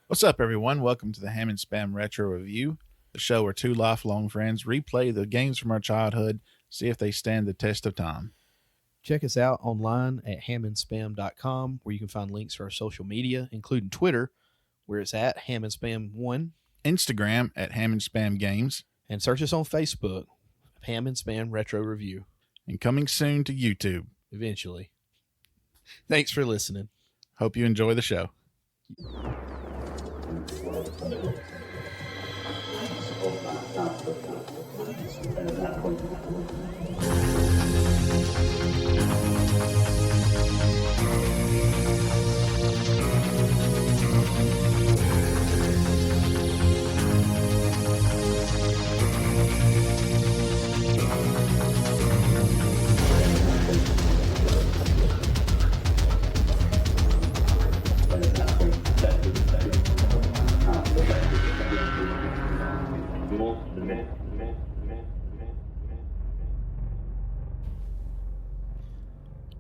What's up, everyone? Welcome to the Ham and Spam Retro Review, the show where two lifelong friends replay the games from our childhood, see if they stand the test of time. Check us out online at hamandspam.com, where you can find links to our social media, including Twitter, where it's at hamandspam1, Instagram at Ham and Spam Games, and search us on Facebook, Ham and Spam Retro Review, and coming soon to YouTube. eventually. Thanks for listening. Hope you enjoy the show.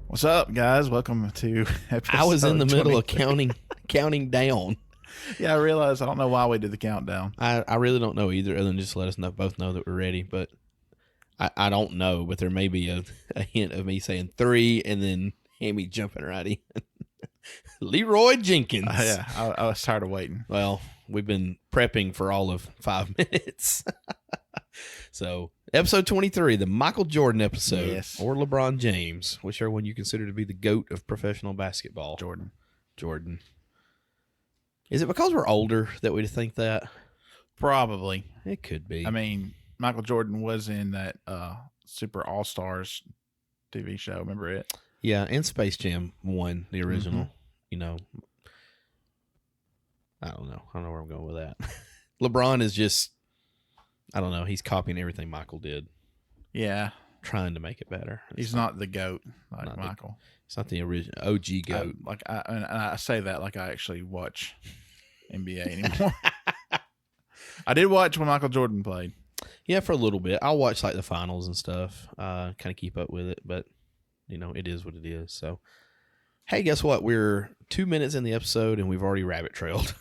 What's up, guys? Welcome to episode I was in the middle of 23. counting down. Yeah, I realized. I don't know why we did the countdown. I really don't know either, other than just let us both know that we're ready. But I don't know, but there may be a hint of me saying 3 and then Hammy jumping right in. Leroy Jenkins. Yeah, I was tired of waiting. Well, we've been prepping for all of 5 minutes. So, episode 23, the Michael Jordan episode, Yes. or LeBron James, whichever one you consider to be the GOAT of professional basketball. Jordan. Is it because we're older that we think that? Probably. It could be. I mean, Michael Jordan was in that Super All Stars TV show. Remember it? Yeah, and Space Jam 1, the original. You know, I don't know where I'm going with that. LeBron is just, I don't know. He's copying everything Michael did, Yeah. trying to make it better. He's not the GOAT like not the- Michael. It's not the original OG GOAT. I say that like I actually watch NBA anymore. I did watch when Michael Jordan played. Yeah, for a little bit. I'll watch like the finals and stuff, kind of keep up with it, but you know, it is what it is. So, hey, guess what? We're 2 minutes in the episode and we've already rabbit trailed.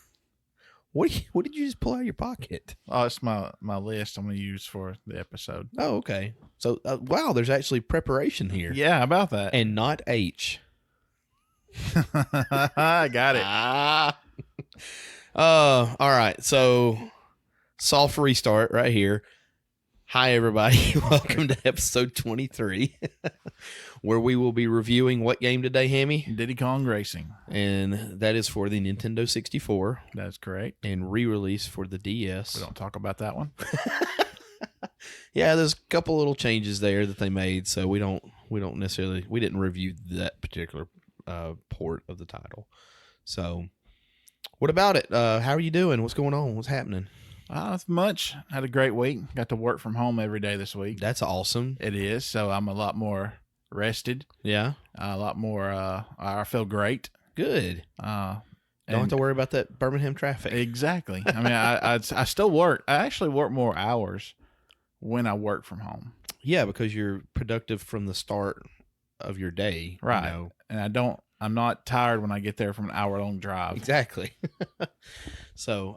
What did you just pull out of your pocket? Oh, it's my list I'm going to use for the episode. Oh, okay. So, wow, there's actually preparation here. Yeah, how about that? And not H. I got it. All right. So, soft restart right here. Hi, everybody. Welcome to episode 23, where we will be reviewing what game today, Hammy? Diddy Kong Racing. And that is for the Nintendo 64 That's correct. and re-release for the DS. We don't talk about that one. Yeah, there's a couple little changes there that they made, so we didn't review that particular port of the title. So, what about it? How are you doing? What's going on? What's happening? Not much. Had a great week. Got to work from home every day this week. That's awesome. It is. So I'm a lot more rested. Yeah, A lot more. I feel great. good. Don't Don't have to worry about that Birmingham traffic. Exactly. I mean, I still work. I actually work more hours when I work from home. Yeah, because you're productive from the start of your day. Right. You know? And I'm not tired when I get there from an hour-long drive. Exactly. So,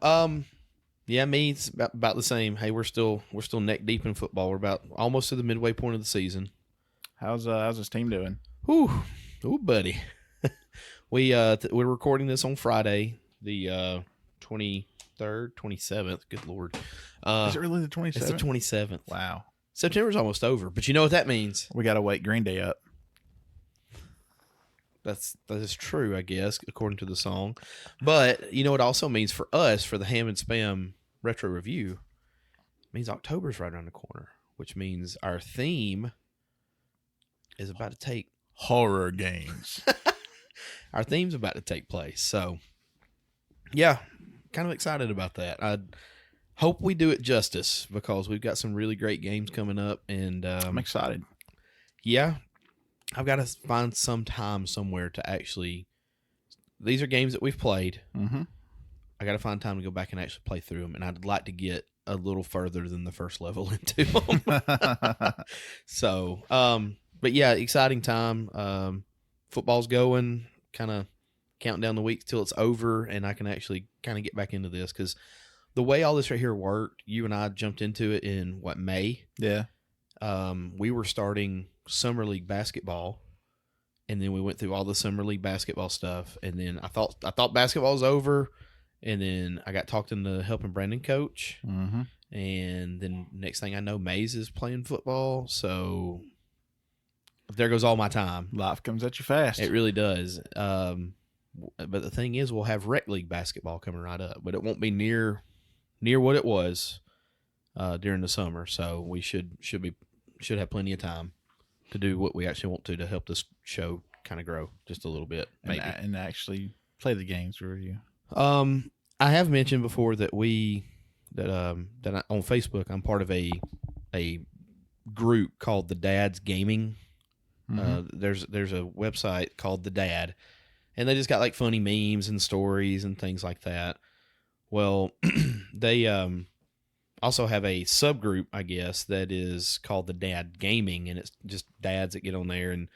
yeah, me, it's about the same. Hey, we're still neck deep in football. We're about almost to the midway point of the season. How's this team doing? Ooh, buddy. We're recording this on Friday, the 23rd, 27th. Good Lord. Is it really the 27th? It's the 27th. Wow. September's almost over, but you know what that means? We got to wake Green Day up. That is true, I guess, according to the song. But you know what it also means for us, for the Ham and Spam Retro Review, it means October's right around the corner, which means our theme is about to take Horror games. our theme's about to take place. So, yeah, kind of excited about that. I hope we do it justice because we've got some really great games coming up, and I'm excited. Yeah, I've got to find some time somewhere to actually. These are games that we've played. Mm-hmm. I got to find time to go back and actually play through them, and I'd like to get a little further than the first level into them. So, but yeah, exciting time. Football's going, kind of counting down the weeks till it's over and I can actually kind of get back into this, because the way all this right here worked, you and I jumped into it in May. Yeah. We were starting summer league basketball, and then we went through all the summer league basketball stuff, and then I thought basketball was over, and then I got talked into helping Brandon coach, and then next thing I know, Maze is playing football, so there goes all my time. Life comes at you fast. It really does. But the thing is, we'll have rec league basketball coming right up, but it won't be near what it was during the summer. So we should have plenty of time to do what we actually want to help this show kind of grow just a little bit, maybe, and actually play the games for you. I have mentioned before that on Facebook I'm part of a group called the Dad's Gaming. There's a website called The Dad, and they just got like funny memes and stories and things like that. Well, they also have a subgroup, I guess, that is called the Dad Gaming, and it's just dads that get on there and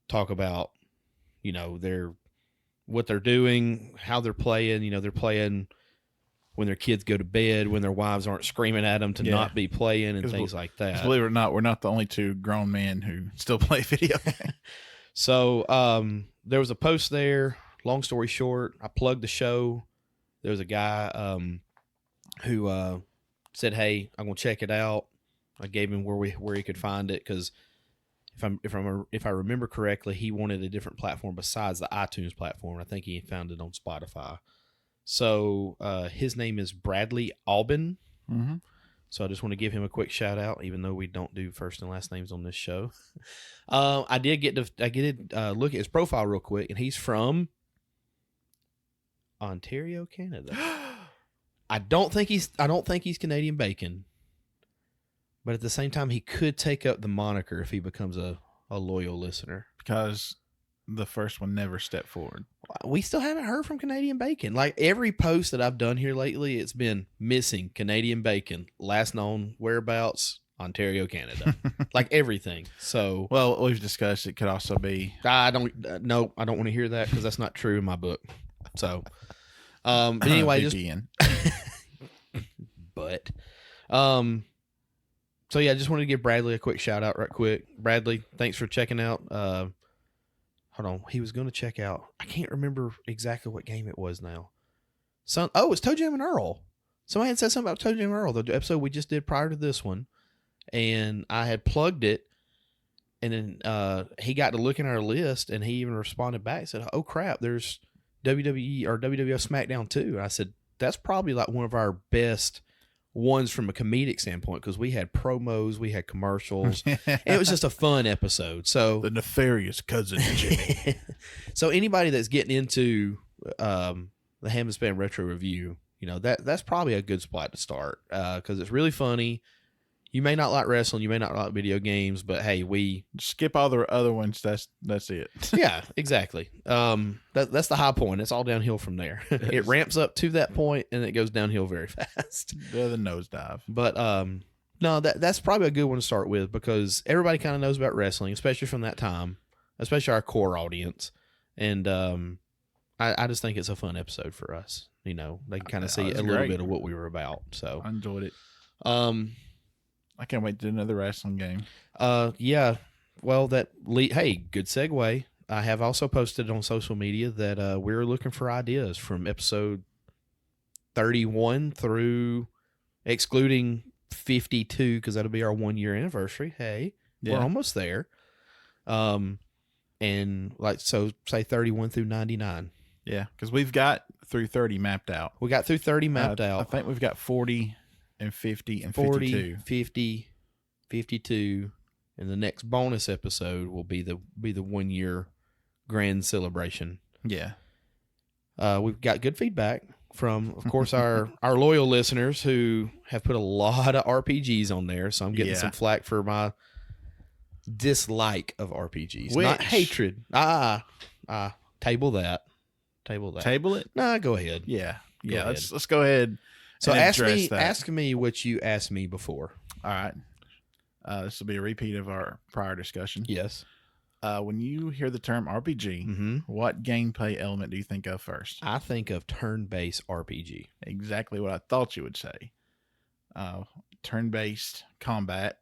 talk about, what they're doing, how they're playing. They're playing when their kids go to bed, when their wives aren't screaming at them to not be playing, and things like that. Believe it or not, we're not the only two grown men who still play video games. So there was a post there. Long story short, I plugged the show. There was a guy who said, "Hey, I'm gonna check it out." I gave him where he could find it, because if I remember correctly, he wanted a different platform besides the iTunes platform. I think he found it on Spotify. So his name is Bradley Albin. So I just want to give him a quick shout out, even though we don't do first and last names on this show. I did get to look at his profile real quick, and he's from Ontario, Canada. I don't think he's Canadian bacon, but at the same time, he could take up the moniker if he becomes a loyal listener, because the first one never stepped forward. We still haven't heard from Canadian bacon. Like every post that I've done here lately, it's been missing Canadian bacon, last known whereabouts, Ontario, Canada. Like everything. So, well, we've discussed it could also be. I don't want to hear that, because that's not true in my book. So, but anyway, just but, so yeah, I just wanted to give Bradley a quick shout out right quick. Bradley, thanks for checking out. Hold on, he was going to check out. I can't remember exactly what game it was now. It's Toe Jam and Earl. Somebody had said something about Toe Jam and Earl, the episode we just did prior to this one, and I had plugged it, and then he got to look in our list, and he even responded back and said, "Oh crap, there's WWE or WWF SmackDown 2." And I said, that's probably like one of our best ones from a comedic standpoint, because we had promos, we had commercials, and it was just a fun episode. So the nefarious cousin Jimmy. So anybody that's getting into the Ham and Spam Retro Review, that's probably a good spot to start, because it's really funny. You may not like wrestling, you may not like video games, but hey, we skip all the other ones. That's it. Yeah, exactly. That's the high point. It's all downhill from there. It ramps up to that point, and it goes downhill very fast. The nosedive. But no, that's probably a good one to start with, because everybody kind of knows about wrestling, especially from that time, especially our core audience. And I just think it's a fun episode for us. They can kind of see a little bit of what we were about. So I enjoyed it. I can't wait to do another wrestling game. Yeah. Well, hey, good segue. I have also posted on social media that we're looking for ideas from episode 31 through, excluding 52, because that'll be our 1 year anniversary. Hey, we're almost there. And say 31 through 99. Yeah, because we've got through 30 mapped out. We got through 30 mapped out. I think we've got 40 and 50 and 40, 52. 50, 52, and the next bonus episode will be the 1 year grand celebration. Yeah. We've got good feedback from, of course, our loyal listeners who have put a lot of RPGs on there. So I'm getting some flack for my dislike of RPGs, not hatred. Table that. Table it? Nah, go ahead. Yeah. Let's go ahead. So ask me what you asked me before. All right. This will be a repeat of our prior discussion. Yes. When you hear the term RPG, Mm-hmm. what gameplay element do you think of first? I think of turn-based RPG. Exactly what I thought you would say. Turn-based combat.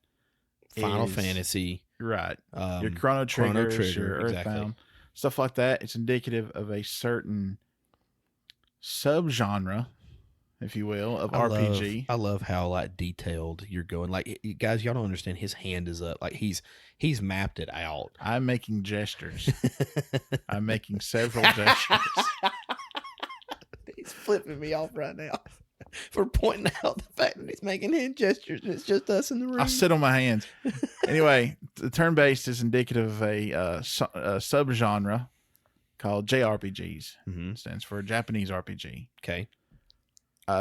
Final is- Fantasy. Right. Your Chrono Triggers, your exactly. Earthbound, stuff like that. It's indicative of a certain subgenre, if you will, of RPG. I love how like detailed you're going. Like, guys, y'all don't understand. His hand is up. Like he's mapped it out. I'm making gestures. I'm making several gestures. He's flipping me off right now for pointing out the fact that he's making hand gestures and it's just us in the room. I'll sit on my hands. Anyway, the turn-based is indicative of a subgenre called JRPGs. Mm-hmm. It stands for Japanese RPG. Okay.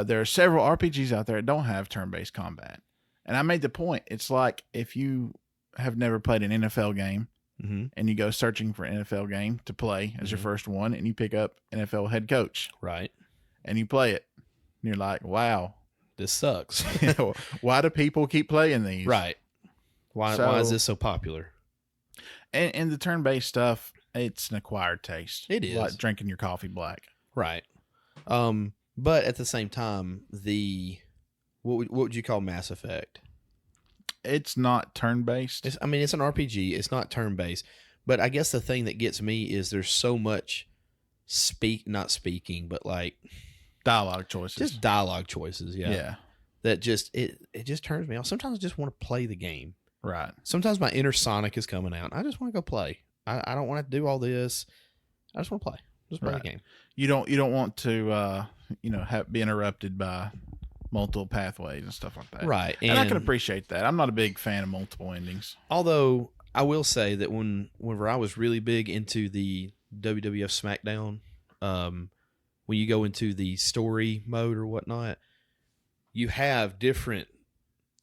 There are several RPGs out there that don't have turn-based combat. And I made the point. It's like if you have never played an NFL game Mm-hmm. and you go searching for an NFL game to play as your first one and you pick up NFL head coach. Right. And you play it. And you're like, wow. This sucks. Why do people keep playing these? Right. Why is this so popular? And the turn-based stuff, it's an acquired taste. It is. Like drinking your coffee black. Right. But at the same time, what would you call Mass Effect? It's not turn-based. It's an RPG. It's not turn-based. But I guess the thing that gets me is there's so much not speaking, but like Dialogue choices. just dialogue choices. Yeah. Yeah. That just, it just turns me off. Sometimes I just want to play the game. Right. Sometimes my inner Sonic is coming out. I just want to go play. I don't want to do all this. I just want to play. Just play the game. You don't want to be interrupted by multiple pathways and stuff like that. Right. And I can appreciate that. I'm not a big fan of multiple endings. Although I will say that whenever I was really big into the WWF SmackDown, when you go into the story mode or whatnot, you have different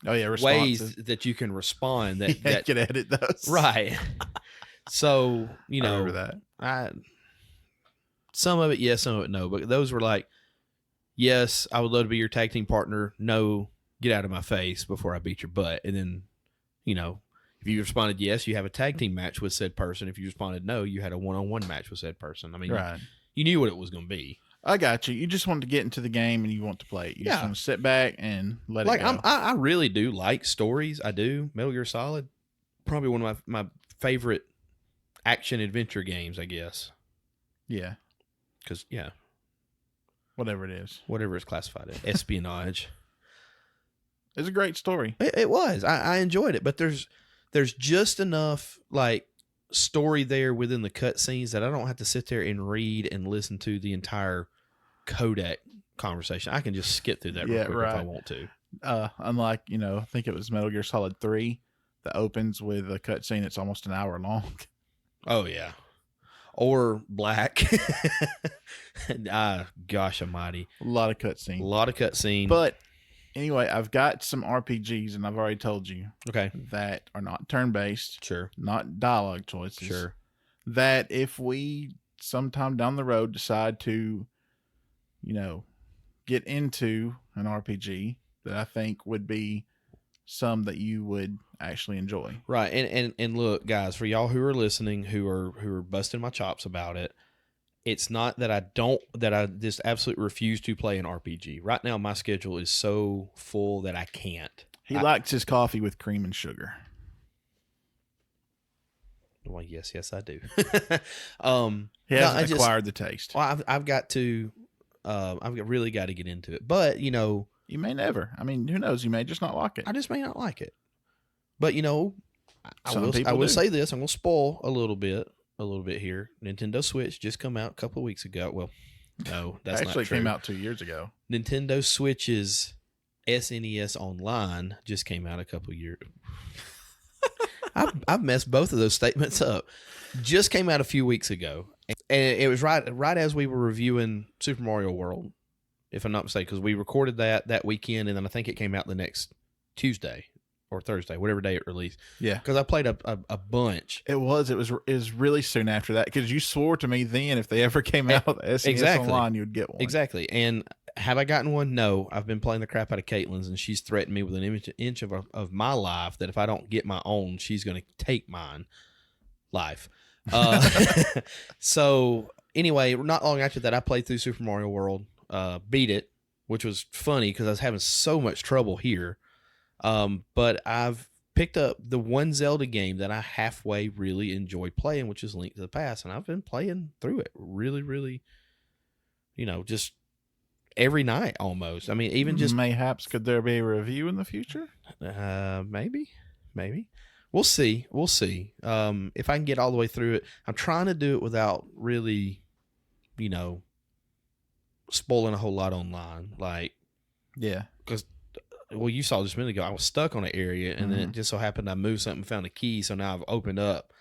ways that you can respond. That you can edit those. Right. So I remember that. Some of it yes, some of it no. But those were like, yes, I would love to be your tag team partner. No, get out of my face before I beat your butt. And then, if you responded yes, you have a tag team match with said person. If you responded no, you had a one-on-one match with said person. I mean, right. You knew what it was going to be. I got you. You just want to get into the game and you want to play it. You just want to sit back and let it go. I really do like stories. I do. Metal Gear Solid, probably one of my favorite action adventure games, I guess. Yeah. Because, yeah. Whatever it is. Whatever it's classified as. Espionage. It's a great story. It was. I enjoyed it. But there's just enough, like, story there within the cutscenes that I don't have to sit there and read and listen to the entire codec conversation. I can just skip through that real quick if I want to. Unlike, I think it was Metal Gear Solid 3 that opens with a cutscene that's almost an hour long. Oh, yeah. Or Black. Gosh almighty. A lot of cutscene. But anyway, I've got some RPGs, and I've already told you. Okay. That are not turn-based. Sure. Not dialogue choices. Sure. That if we sometime down the road decide to, get into an RPG, that I think would be some that you would actually enjoy. Right. And look, guys, for y'all who are listening, who are busting my chops about it, it's not that I just absolutely refuse to play an RPG. Right now, my schedule is so full that I can't. He likes his coffee with cream and sugar. Well, yes, I do. He hasn't acquired the taste. Well, I've really got to get into it. But, you may never. I mean, who knows? You may just not like it. I just may not like it. But, I will say this. I'm going to spoil a little bit here. Nintendo Switch just come out a couple of weeks ago. Well, no, that's not true. Actually came out 2 years ago. Nintendo Switch's SNES Online just came out a couple of years. I've messed both of those statements up. Just came out a few weeks ago. And it was right as we were reviewing Super Mario World, if I'm not mistaken, because we recorded that weekend, and then I think it came out the next Tuesday or Thursday, whatever day it released. Yeah. Because I played a bunch. It was really soon after that, because you swore to me then if they ever came out with SNES Online, you'd get one. Exactly. And have I gotten one? No. I've been playing the crap out of Caitlin's, and she's threatened me with an inch of my life that if I don't get my own, she's going to take mine. live. So anyway, not long after that, I played through Super Mario World, beat it, which was funny because I was having so much trouble here. But I've picked up the one Zelda game that I halfway really enjoy playing, which is Link to the Past, and I've been playing through it really, really, just every night almost. I mean, even just mayhaps could there be a review in the future? Maybe. We'll see. If I can get all the way through it. I'm trying to do it without really, spoiling a whole lot online. Like, yeah, because you saw just a minute ago, I was stuck on an area, and then it just so happened I moved something, found a key, so now I've opened up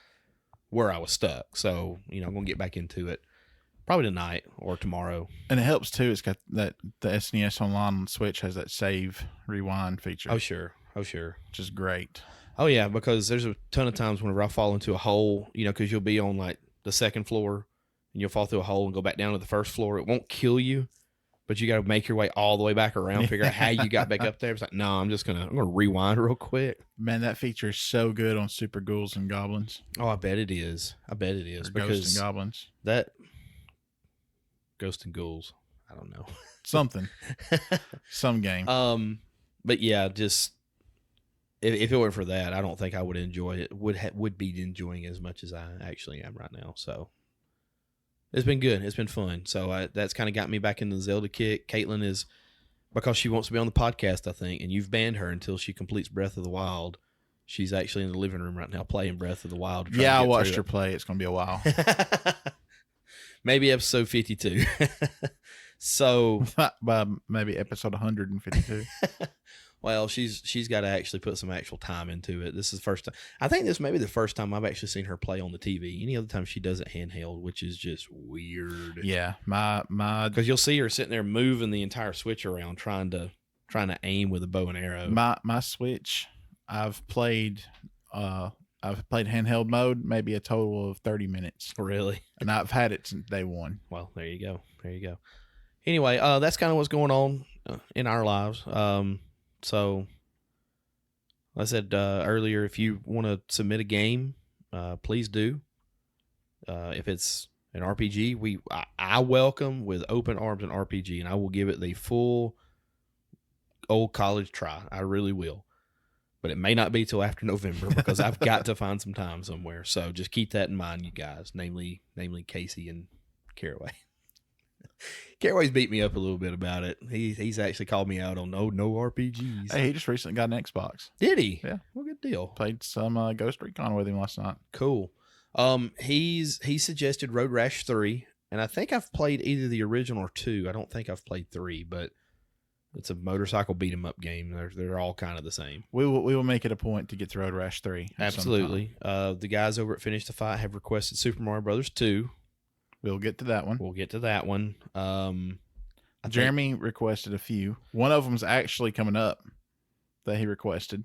where I was stuck. So I'm gonna get back into it probably tonight or tomorrow. And it helps too. It's got that the SNES Online on Switch has that save rewind feature. Oh sure, which is great. Oh yeah, because there's a ton of times whenever I fall into a hole, because you'll be on like the second floor and you'll fall through a hole and go back down to the first floor. It won't kill you, but you got to make your way all the way back around, figure out how you got back up there. It's like, no, I'm gonna rewind real quick. Man, that feature is so good on Super Ghouls and Goblins. Oh, I bet it is. Because Ghosts and Goblins. That Ghosts and Ghouls, I don't know. Something. Some game. But yeah, just if it weren't for that, I don't think I would enjoy it. Would be enjoying as much as I actually am right now. So it's been good. It's been fun. So that's kind of got me back into the Zelda kick. Caitlin is, because she wants to be on the podcast, I think, and you've banned her until she completes Breath of the Wild. She's actually in the living room right now playing Breath of the Wild. Yeah, I watched her play. It's going to be a while. Maybe episode 52. So by maybe episode 152. Well, she's got to actually put some actual time into it. This is the first time. I think this may be the first time I've actually seen her play on the TV. Any other time she does it handheld, which is just weird. Yeah, my because you'll see her sitting there moving the entire Switch around, trying to aim with a bow and arrow. My Switch, I've played handheld mode maybe a total of 30 minutes. Really? And I've had it since day one. Well, there you go. Anyway, that's kind of what's going on in our lives. So, like I said earlier, if you want to submit a game, please do. If it's an RPG, I welcome with open arms an RPG, and I will give it the full old college try. I really will. But it may not be till after November because I've got to find some time somewhere. So just keep that in mind, you guys, namely Casey and Caraway. Caraway's beat me up a little bit about it. He's actually called me out on no RPGs. Hey, he just recently got an Xbox. Did he? Yeah. Well, good deal. Played some Ghost Recon with him last night. Cool. He suggested Road Rash 3, and I think I've played either the original or 2. I don't think I've played 3, but it's a motorcycle beat 'em up game. They're all kind of the same. We will make it a point to get to Road Rash 3. Absolutely. The guys over at Finish the Fight have requested Super Mario Brothers 2. We'll get to that one. Jeremy requested a few. One of them's actually coming up that he requested.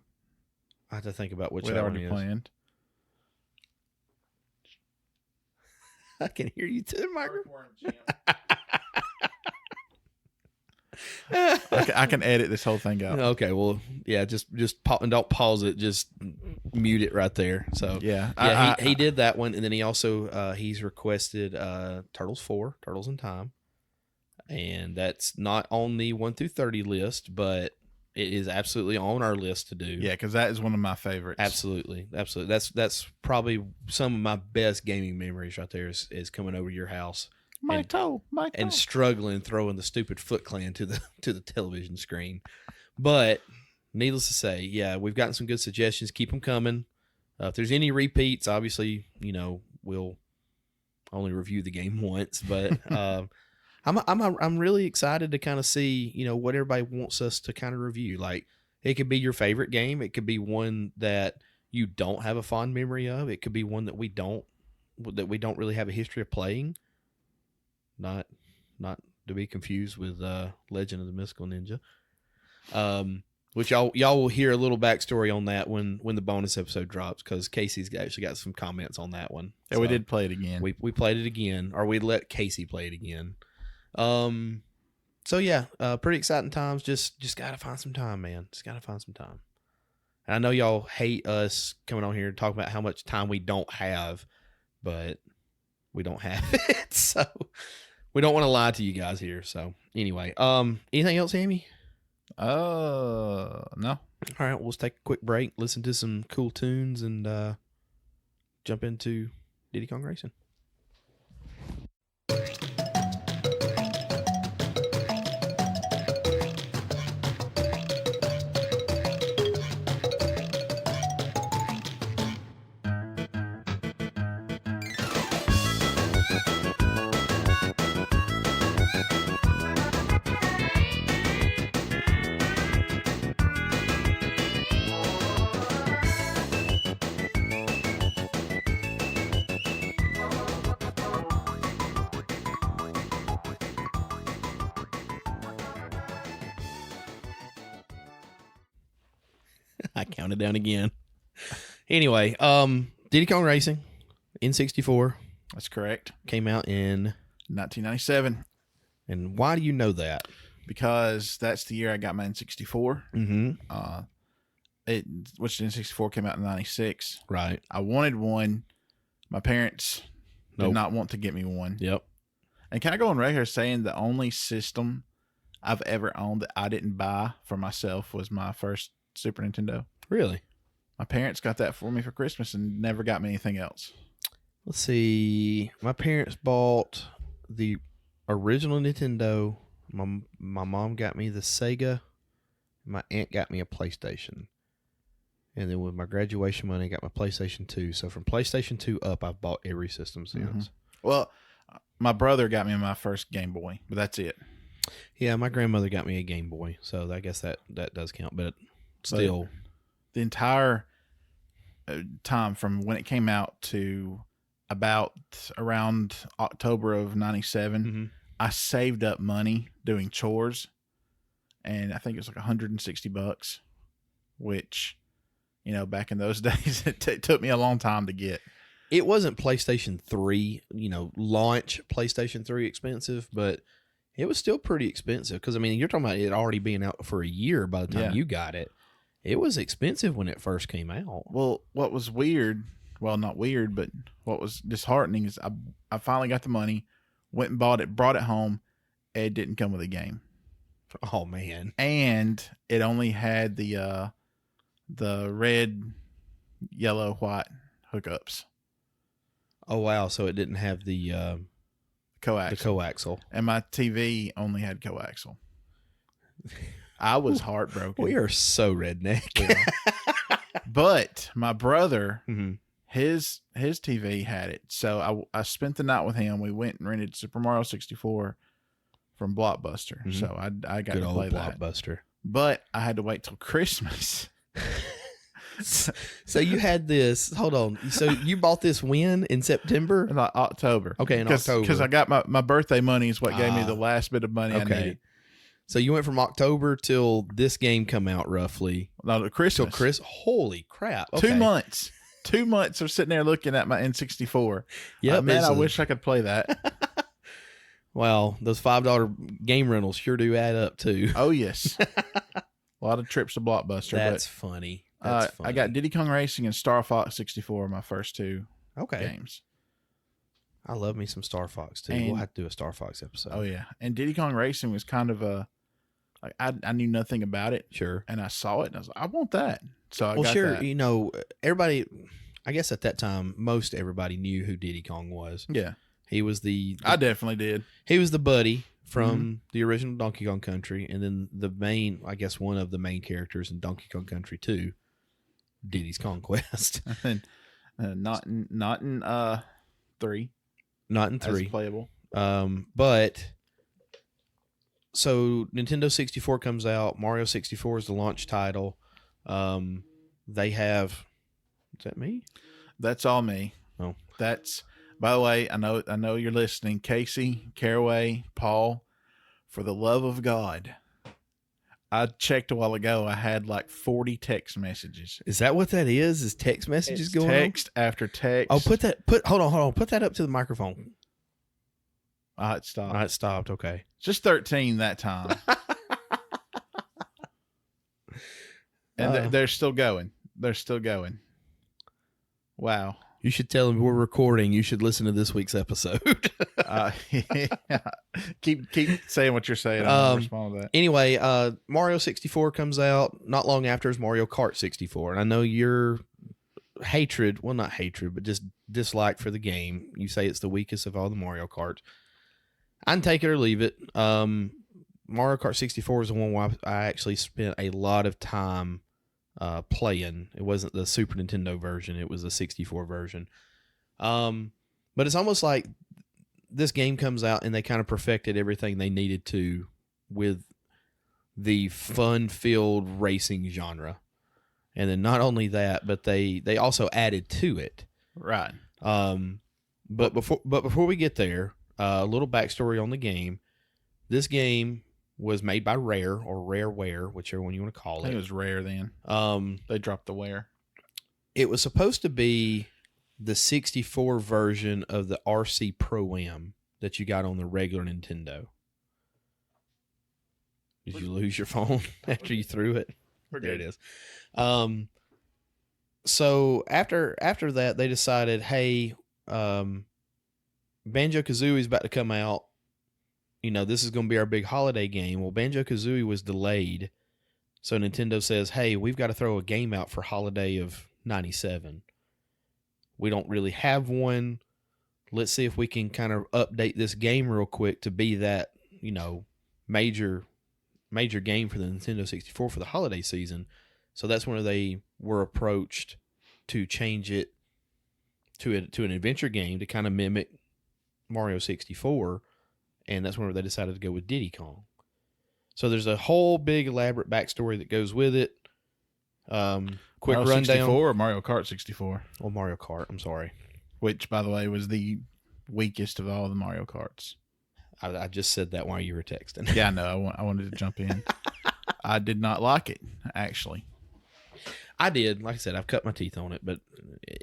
I have to think about which we'd one already is. planned. I can hear you too, microphone. I can edit this whole thing out. Okay, well, yeah, just and don't pause it. Just mute it right there. So yeah, he did that one, and then he also he's requested Turtles 4, Turtles in Time, and that's not on the 1 through 30 list, but it is absolutely on our list to do. Yeah, because that is one of my favorites. Absolutely. That's probably some of my best gaming memories right there. Is coming over to your house. My toe. And struggling throwing the stupid Foot Clan to the television screen. But needless to say, yeah, we've gotten some good suggestions. Keep them coming. If there's any repeats, obviously, we'll only review the game once. But I'm really excited to kind of see what everybody wants us to kind of review. Like, it could be your favorite game. It could be one that you don't have a fond memory of. It could be one that we don't really have a history of playing. Not to be confused with Legend of the Mystical Ninja, which y'all will hear a little backstory on that when the bonus episode drops, because Casey's actually got some comments on that one. Yeah, so we did play it again. We played it again, or we let Casey play it again. So yeah, pretty exciting times. Just gotta find some time, man. Just gotta find some time. And I know y'all hate us coming on here and talking about how much time we don't have, but we don't have it. So we don't want to lie to you guys here. So anyway, anything else, Hammy? No. All right, we'll just take a quick break, listen to some cool tunes, and jump into Diddy Kong Racing. I counted down again. Anyway, Diddy Kong Racing, N64. That's correct. Came out in 1997. And why do you know that? Because that's the year I got my N64. Mm-hmm. Which N64 came out in 96. Right. I wanted one. My parents did not want to get me one. Yep. And can I go on record saying the only system I've ever owned that I didn't buy for myself was my first Super Nintendo. Really? My parents got that for me for Christmas and never got me anything else. Let's see. My parents bought the original Nintendo. My mom got me the Sega. My aunt got me a PlayStation. And then with my graduation money, I got my PlayStation 2. So from PlayStation 2 up, I've bought every system since. Mm-hmm. Well, my brother got me my first Game Boy, but that's it. Yeah, my grandmother got me a Game Boy. So I guess that does count. But still. But the entire time from when it came out to about around October of 97, mm-hmm. I saved up money doing chores. And I think it was like $160, which... back in those days, it took me a long time to get. It wasn't PlayStation 3, launch PlayStation 3 expensive, but it was still pretty expensive. Because, you're talking about it already being out for a year by the time you got it. It was expensive when it first came out. Well, what was weird, well, not weird, but what was disheartening is I finally got the money, went and bought it, brought it home. It didn't come with a game. Oh, man. And it only had the red, yellow, white hookups. Oh, wow. So it didn't have the coaxial. The coaxial. And my TV only had coaxial. I was heartbroken. We are so redneck. But my brother, mm-hmm. his TV had it. So I spent the night with him. We went and rented Super Mario 64 from Blockbuster. Mm-hmm. So I got Good to play old that. Blockbuster. But I had to wait till Christmas. So you had this. Hold on. So you bought this when in September? In October. Okay, in October. Because I got my birthday money is what gave me the last bit of money I needed. So you went from October till this game come out roughly. No, Christmas. Till Holy crap. Okay. 2 months. 2 months of sitting there looking at my N64. Yeah, man, I wish I could play that. Well, those $5 game rentals sure do add up too. Oh, yes. A lot of trips to Blockbuster. That's funny. That's funny. I got Diddy Kong Racing and Star Fox 64, my first two games. I love me some Star Fox too. We'll have to do a Star Fox episode. Oh, yeah. And Diddy Kong Racing was kind of I knew nothing about it. Sure. And I saw it and I was like, I want that. So I got that. That. Everybody, I guess at that time, most everybody knew who Diddy Kong was. Yeah. He was I definitely did. He was the buddy from the original Donkey Kong Country, and then one of the main characters in Donkey Kong Country 2, Diddy's Kong Quest. And not in 3. Not in 3. As playable. But so Nintendo 64 comes out. Mario 64 is the launch title. They have. Is that me? That's all me. Oh, that's. By the way, I know you're listening. Casey, Caraway, Paul, for the love of God, I checked a while ago. I had like 40 text messages. Is that what that is? Is text messages going on? Text after text. Oh, hold on. Put that up to the microphone. It stopped. It stopped. Okay. Just 13 that time. And they're still going. they're still going. Wow. You should tell them we're recording. You should listen to this week's episode. Keep saying what you're saying. I'll respond to that. Anyway, Mario 64 comes out not long after is Mario Kart 64. And I know your hatred, well, not hatred, but just dislike for the game. You say it's the weakest of all the Mario Kart. I can take it or leave it. Mario Kart 64 is the one where I actually spent a lot of time playing. It wasn't the Super Nintendo version, it was the 64 version. But it's almost like this game comes out and they kind of perfected everything they needed to with the fun-filled racing genre. And then not only that, but they also added to it. Right. But before we get there, a little backstory on the game. This game was made by Rare or Rareware, whichever one you want to call it. I think it was Rare then. They dropped the Ware. It was supposed to be the 64 version of the RC Pro-Am that you got on the regular Nintendo. Did you lose your phone after you threw it? There it is. So after that, they decided, hey, Banjo-Kazooie is about to come out. You know, this is going to be our big holiday game. Well, Banjo-Kazooie was delayed. So Nintendo says, hey, we've got to throw a game out for holiday of 97. We don't really have one. Let's see if we can kind of update this game real quick to be that, you know, major game for the Nintendo 64 for the holiday season. So that's when they were approached to change it to an adventure game to kind of mimic Mario 64. And that's when they decided to go with Diddy Kong. So there's a whole big elaborate backstory that goes with it. Quick Mario rundown. 64 or Mario Kart 64? Oh, Mario Kart. I'm sorry. Which, by the way, was the weakest of all the Mario Karts. I just said that while you were texting. Yeah, I know. I wanted to jump in. I did not like it, actually. I did. Like I said, I've cut my teeth on it, but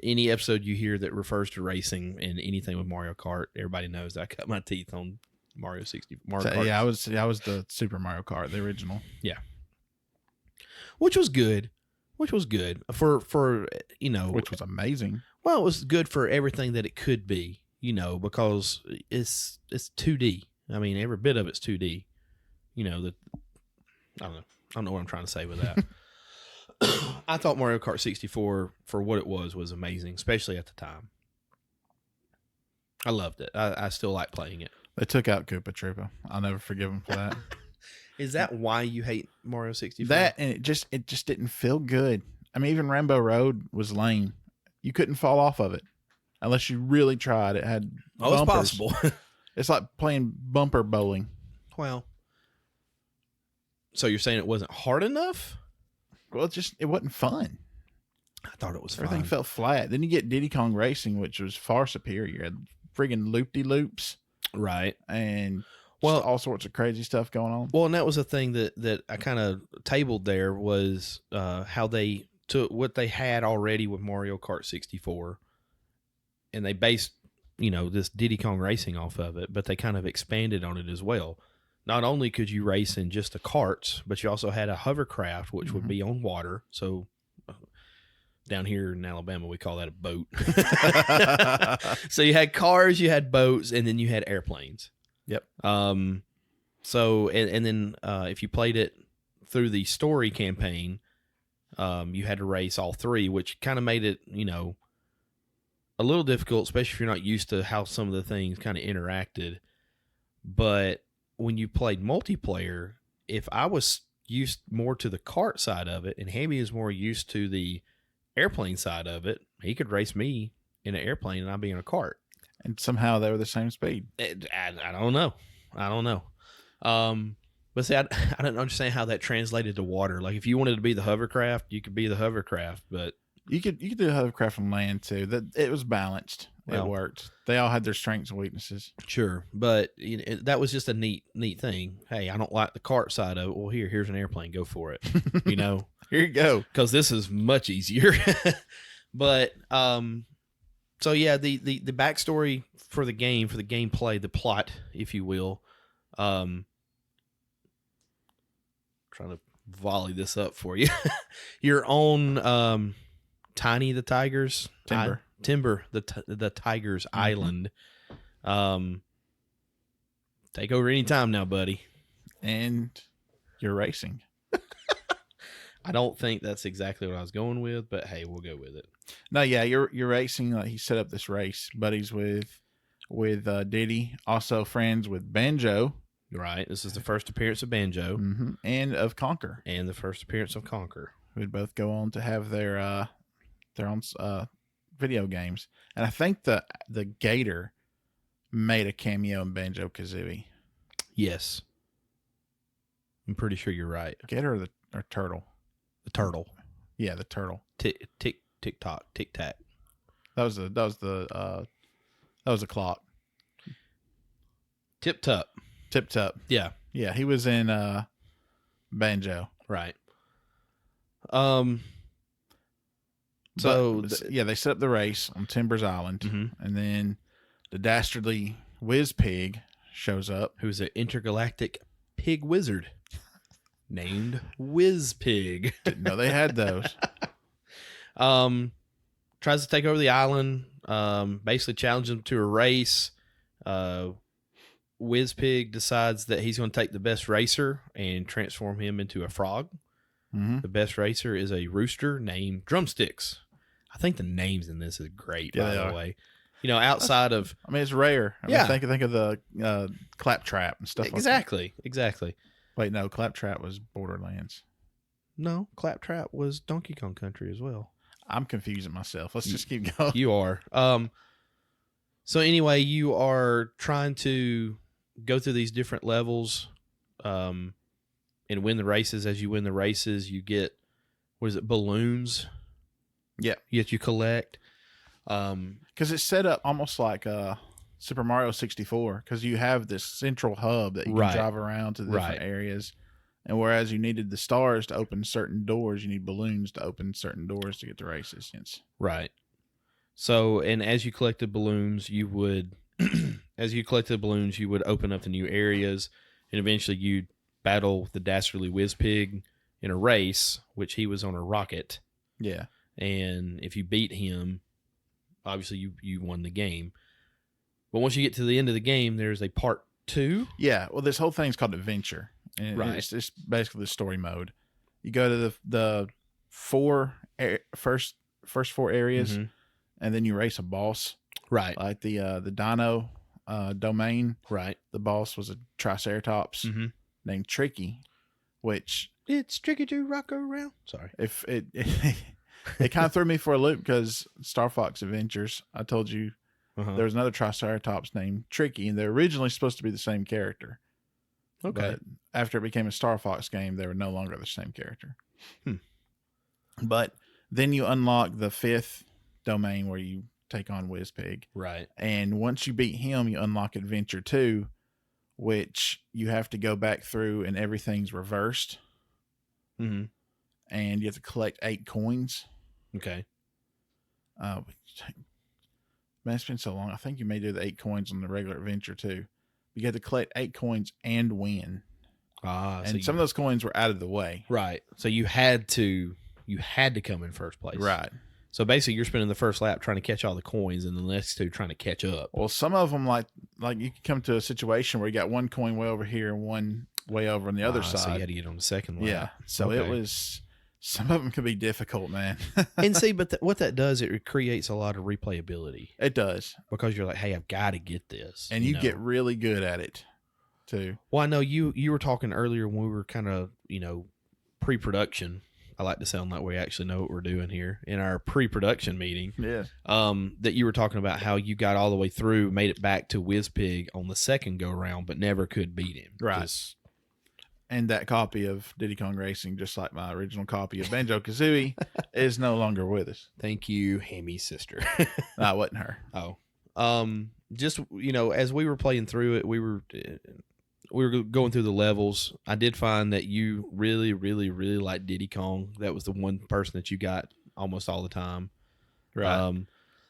any episode you hear that refers to racing and anything with Mario Kart, everybody knows that I cut my teeth on Mario Kart. Yeah, I was the Super Mario Kart, the original. Yeah. Which was good. For you know, which was amazing. Well, it was good for everything that it could be, you know, because it's 2D. I mean, every bit of it's 2D. You know, I don't know what I'm trying to say with that. I thought Mario Kart 64 for what it was amazing, especially at the time. I loved it. I still like playing it. They took out Koopa Troopa. I'll never forgive them for that. Is that why you hate Mario 64? That, and it just didn't feel good. I mean, even Rainbow Road was lame. You couldn't fall off of it unless you really tried. It had bumpers. It's possible. It's like playing bumper bowling. Well, so you're saying it wasn't hard enough? Well, it wasn't fun. I thought it was fun. Everything felt flat. Then you get Diddy Kong Racing, which was far superior. You had friggin' loop-de-loops. Right. And well, all sorts of crazy stuff going on. Well, and that was the thing that I kind of tabled there was how they took what they had already with Mario Kart 64 and they based, you know, this Diddy Kong Racing off of it, but they kind of expanded on it as well. Not only could you race in just the karts, but you also had a hovercraft, which would be on water. So down here in Alabama, we call that a boat. So you had cars, you had boats, and then you had airplanes. Yep. So, and then if you played it through the story campaign, you had to race all three, which kind of made it, you know, a little difficult, especially if you're not used to how some of the things kind of interacted. But when you played multiplayer, if I was used more to the kart side of it and Hammy is more used to the airplane side of it, he could race me in an airplane and I'd be in a kart. And somehow they were the same speed. I don't know. But see, I don't understand how that translated to water. Like if you wanted to be the hovercraft, you could be the hovercraft, but you could do the hovercraft on land too. That it was balanced. It worked. They all had their strengths and weaknesses. Sure, but you know, that was just a neat thing. Hey, I don't like the kart side of it. Well, here's an airplane. Go for it. You know, here you go. Because this is much easier. But so yeah, the backstory for the game, for the gameplay, the plot, if you will. Trying to volley this up for you. Your own Tiny the Tigers Timber. the Tigers Island. Take over any time now, buddy. And you're racing. I don't think that's exactly what I was going with, but hey, we'll go with it. No, yeah, you're racing. He set up this race, buddies with Diddy, also friends with Banjo. Right. This is the first appearance of Banjo, and of Conker, and the first appearance of Conker. Who'd both go on to have their own video games. And I think the Gator made a cameo in Banjo-Kazooie. Yes, I'm pretty sure you're right. Gator or Turtle? The turtle. Yeah, the turtle. Tick tock, tic tac. That was the clock. Tip Tup. Yeah. Yeah, he was in Banjo. Right. They set up the race on Timber's Island, and then the dastardly Whiz Pig shows up. Who's an intergalactic pig wizard named Whiz Pig. Didn't know they had those. Tries to take over the island, basically challenges him to a race. Whiz Pig decides that he's going to take the best racer and transform him into a frog. The best racer is a rooster named Drumsticks. I think the names in this is great, by the way. You know, outside of... I mean, it's rare. I mean, think of the Claptrap and stuff exactly. Wait, no, Claptrap was Borderlands. No, Claptrap was Donkey Kong Country as well. I'm confusing myself. Let's just keep going. You are. So anyway, you are trying to go through these different levels and win the races. As you win the races, you get, balloons? Yeah. Yet you collect. Because it's set up almost like Super Mario 64, because you have this central hub that you can drive around to the different areas. And whereas you needed the stars to open certain doors, you need balloons to open certain doors to get to races. Right. So, and as you collected balloons, you would open up the new areas, and eventually you'd battle the dastardly Whiz Pig in a race, which he was on a rocket. Yeah. And if you beat him, obviously you won the game. But once you get to the end of the game, there's a part 2. Yeah. Well, this whole thing's called Adventure. And it's basically the story mode. You go to the first 4 areas, and then you race a boss. Right. Like the Dino domain. Right. The boss was a Triceratops named Tricky, which... It's tricky to rock around. Sorry. If it kind of threw me for a loop because Star Fox Adventures, I told you there was another Triceratops named Tricky, and they're originally supposed to be the same character. Okay. But after it became a Star Fox game, they were no longer the same character. But then you unlock the 5th domain where you take on Whiz Pig. Right. And once you beat him, you unlock Adventure 2, which you have to go back through and everything's reversed. And you have to collect 8 coins. Okay. Man, it's been so long. I think you may do the 8 coins on the regular Adventure too. You had to collect 8 coins and win. And so some of those coins were out of the way. Right. So you had to come in first place. Right. So basically, you're spending the first lap trying to catch all the coins, and the next 2 trying to catch up. Well, some of them like you could come to a situation where you got 1 coin way over here and 1 way over on the other side. So you had to get on the second lap. Yeah. So it was. Some of them could be difficult, man. And see, but what that does, it creates a lot of replayability. It does. Because you're like, hey, I've got to get this. And you get really good at it, too. Well, I know you were talking earlier when we were kind of, pre-production. I like to sound like we actually know what we're doing here. In our pre-production meeting. Yeah. That you were talking about how you got all the way through, made it back to Whiz Pig on the second go-round, but never could beat him. Right. And that copy of Diddy Kong Racing, just like my original copy of Banjo-Kazooie, is no longer with us. Thank you, Hammy's sister. No, it wasn't her. Oh. Just, as we were playing through it, we were going through the levels. I did find that you really, really, really like Diddy Kong. That was the one person that you got almost all the time. Right.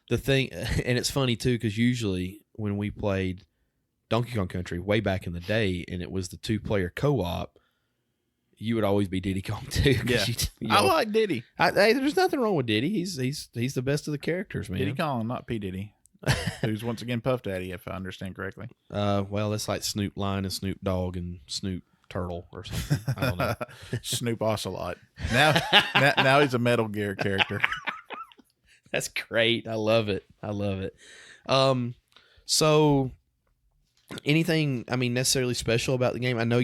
The thing, and it's funny, too, because usually when we played Donkey Kong Country way back in the day, and it was the 2-player co-op, you would always be Diddy Kong too. Yeah. You I know, like Diddy. hey, there's nothing wrong with Diddy. He's the best of the characters, man. Diddy Kong, not P. Diddy, who's once again Puff Daddy, if I understand correctly. Well, it's like Snoop Lion and Snoop Dogg and Snoop Turtle or something. I don't know. Snoop Ocelot. Now he's a Metal Gear character. That's great. I love it. So anything, I mean, necessarily special about the game? I know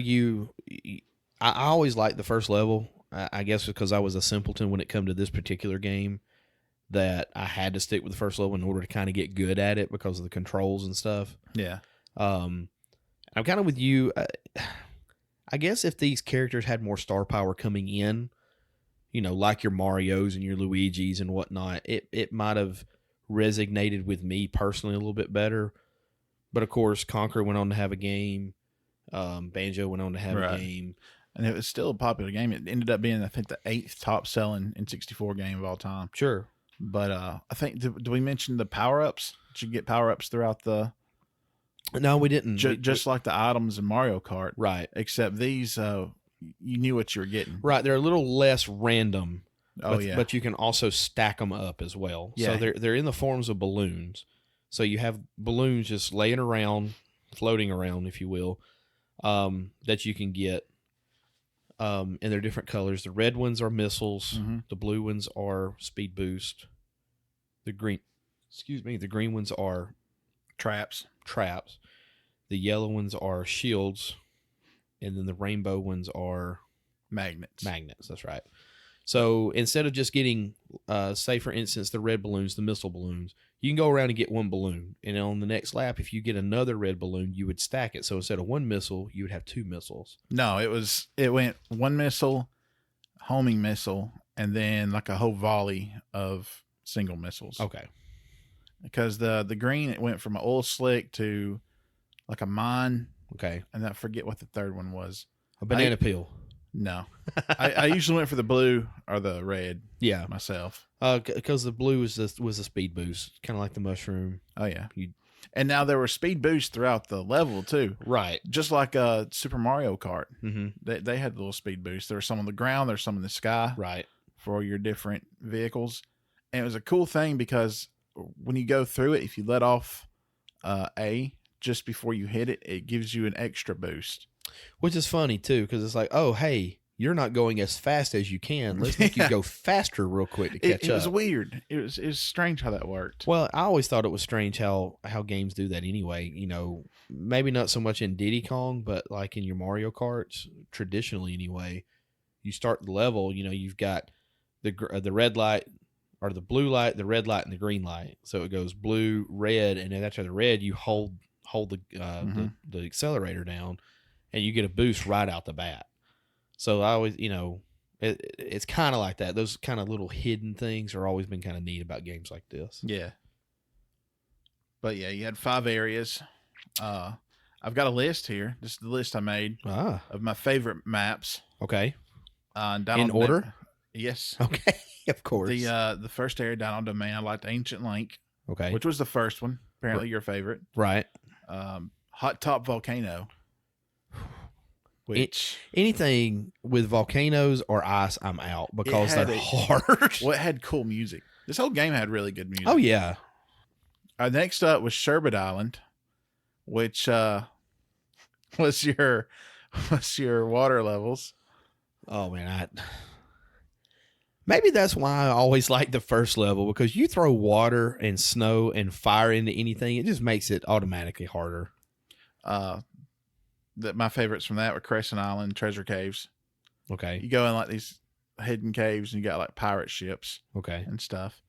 I always liked the first level. I guess because I was a simpleton when it come to this particular game, that I had to stick with the first level in order to kind of get good at it because of the controls and stuff. Yeah. I'm kind of with you. I guess if these characters had more star power coming in, you know, like your Marios and your Luigis and whatnot, it might have resonated with me personally a little bit better. But of course, Conquer went on to have a game. Banjo went on to have a game. And it was still a popular game. It ended up being, I think, the 8th top selling N64 game of all time. Sure. But I think, did we mention the power-ups? Did you get power-ups throughout the... No, we didn't. Just like the items in Mario Kart. Right. Except these, you knew what you were getting. Right. They're a little less random. Oh, yeah. But you can also stack them up as well. Yeah. So they're in the forms of balloons. So you have balloons just laying around, floating around, if you will, that you can get. And they're different colors. The red ones are missiles. Mm-hmm. The blue ones are speed boost. The green ones are Traps. The yellow ones are shields. And then the rainbow ones are Magnets. That's right. So instead of just getting, say for instance, the red balloons, the missile balloons, you can go around and get one balloon. And on the next lap, if you get another red balloon, you would stack it. So instead of one missile, you would have two missiles. No, it went one missile, homing missile, and then like a whole volley of single missiles. Okay. Because the green, it went from an oil slick to like a mine. Okay. And I forget what the third one was. A banana peel. No. I usually went for the blue or the red. Yeah. Myself. Because the blue was a speed boost, kind of like the mushroom. Oh, yeah. And now there were speed boosts throughout the level, too. Right. Just like Super Mario Kart. Mm-hmm. They had little speed boosts. There were some on the ground. There's some in the sky. Right. For your different vehicles. And it was a cool thing because when you go through it, if you let off A just before you hit it, it gives you an extra boost. Which is funny, too, because it's like, oh, hey, you're not going as fast as you can. Let's make you go faster real quick to catch up. It was weird. It was strange how that worked. Well, I always thought it was strange how games do that anyway. You know, maybe not so much in Diddy Kong, but like in your Mario Karts, traditionally anyway, you start the level, you know, you've got the red light or the blue light, the red light, and the green light. So it goes blue, red, and then after the red, you hold the accelerator down, and you get a boost right out the bat. So I always, you know, it's kind of like that. Those kind of little hidden things are always been kind of neat about games like this. Yeah. But yeah, you had 5 areas. I've got a list here. This is the list I made of my favorite maps. Okay. In order? Yes. Okay. Of course. The first area, Down on Domain, I liked Ancient Link. Okay. Which was the first one. Apparently your favorite. Right. Hot Top Volcano. Which anything with volcanoes or ice, I'm out because they're hard. Well, it had cool music. This whole game had really good music. Oh yeah. Next up was Sherbet Island, which was your water levels. Oh man, maybe that's why I always like the first level, because you throw water and snow and fire into anything, it just makes it automatically harder. My favorites from that were Crescent Island, Treasure Caves. Okay. You go in like these hidden caves and you got like pirate ships. Okay. And stuff.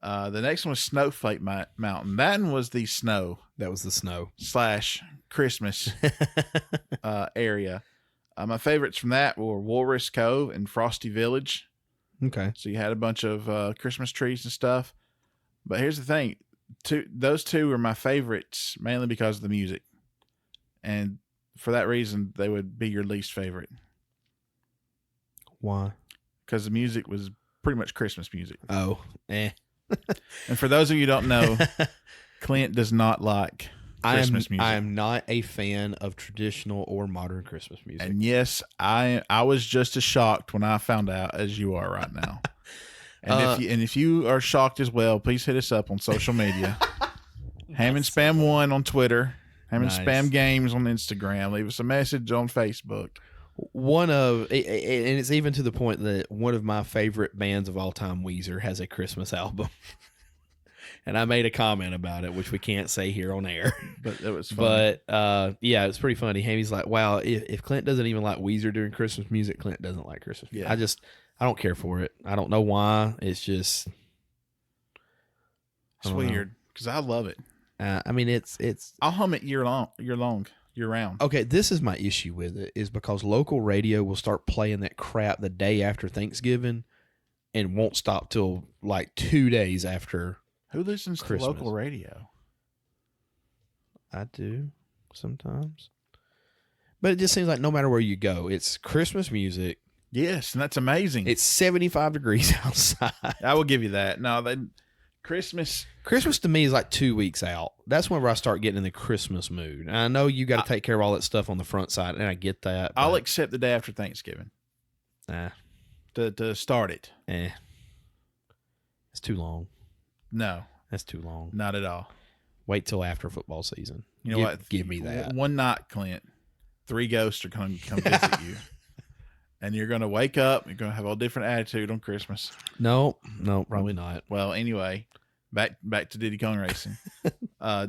The next one was Snowflake Mountain. That one was the snow. That was the snow / Christmas area. My favorites from that were Walrus Cove and Frosty Village. Okay. So you had a bunch of Christmas trees and stuff. But here's the thing. Those two were my favorites mainly because of the music. And for that reason, they would be your least favorite. Why? Because the music was pretty much Christmas music. Oh, And for those of you who don't know, Clint does not like Christmas music. I am not a fan of traditional or modern Christmas music. And yes, I was just as shocked when I found out as you are right now. And if you are shocked as well, please hit us up on social media. Ham and Spam 1 on Twitter. Ham and Spam Games on Instagram. Leave us a message on Facebook. And it's even to the point that one of my favorite bands of all time, Weezer, has a Christmas album. And I made a comment about it, which we can't say here on air. But it was funny. But yeah, it's pretty funny. Hammy's like, wow, if Clint doesn't even like Weezer during Christmas music, Clint doesn't like Christmas music. Yeah. I don't care for it. I don't know why. It's just... It's weird because I love it. I mean, it's... I'll hum it year round. Okay, this is my issue with it, is because local radio will start playing that crap the day after Thanksgiving and won't stop till like 2 days after Who listens Christmas. to local radio? I do sometimes. But it just seems like no matter where you go, it's Christmas music. Yes, and that's amazing. It's 75 degrees outside. I will give you that. No, Christmas to me is like 2 weeks out. That's whenever I start getting in the Christmas mood. And I know you got to take care of all that stuff on the front side, and I get that. I'll accept the day after Thanksgiving. To start it. It's too long. No. That's too long. Not at all. Wait till after football season. You know what? Give me that. One night, Clint, 3 ghosts are going to come visit you. And you're going to wake up. You're going to have a different attitude on Christmas. No, probably not. Well, anyway, back to Diddy Kong Racing.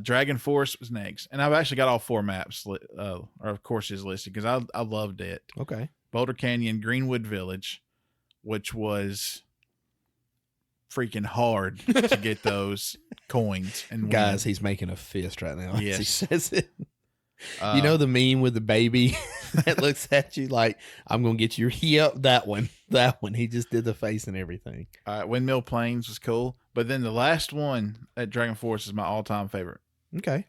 Dragon Force was next. And I've actually got all 4 maps, or courses listed because I loved it. Okay. Boulder Canyon, Greenwood Village, which was freaking hard to get those coins. And guys, he's making a fist right now. Yes. As he says it. You know the meme with the baby that looks at you like, I'm going to get you. Yep, that one. He just did the face and everything. Windmill Plains was cool. But then the last one at Dragon Force is my all-time favorite. Okay.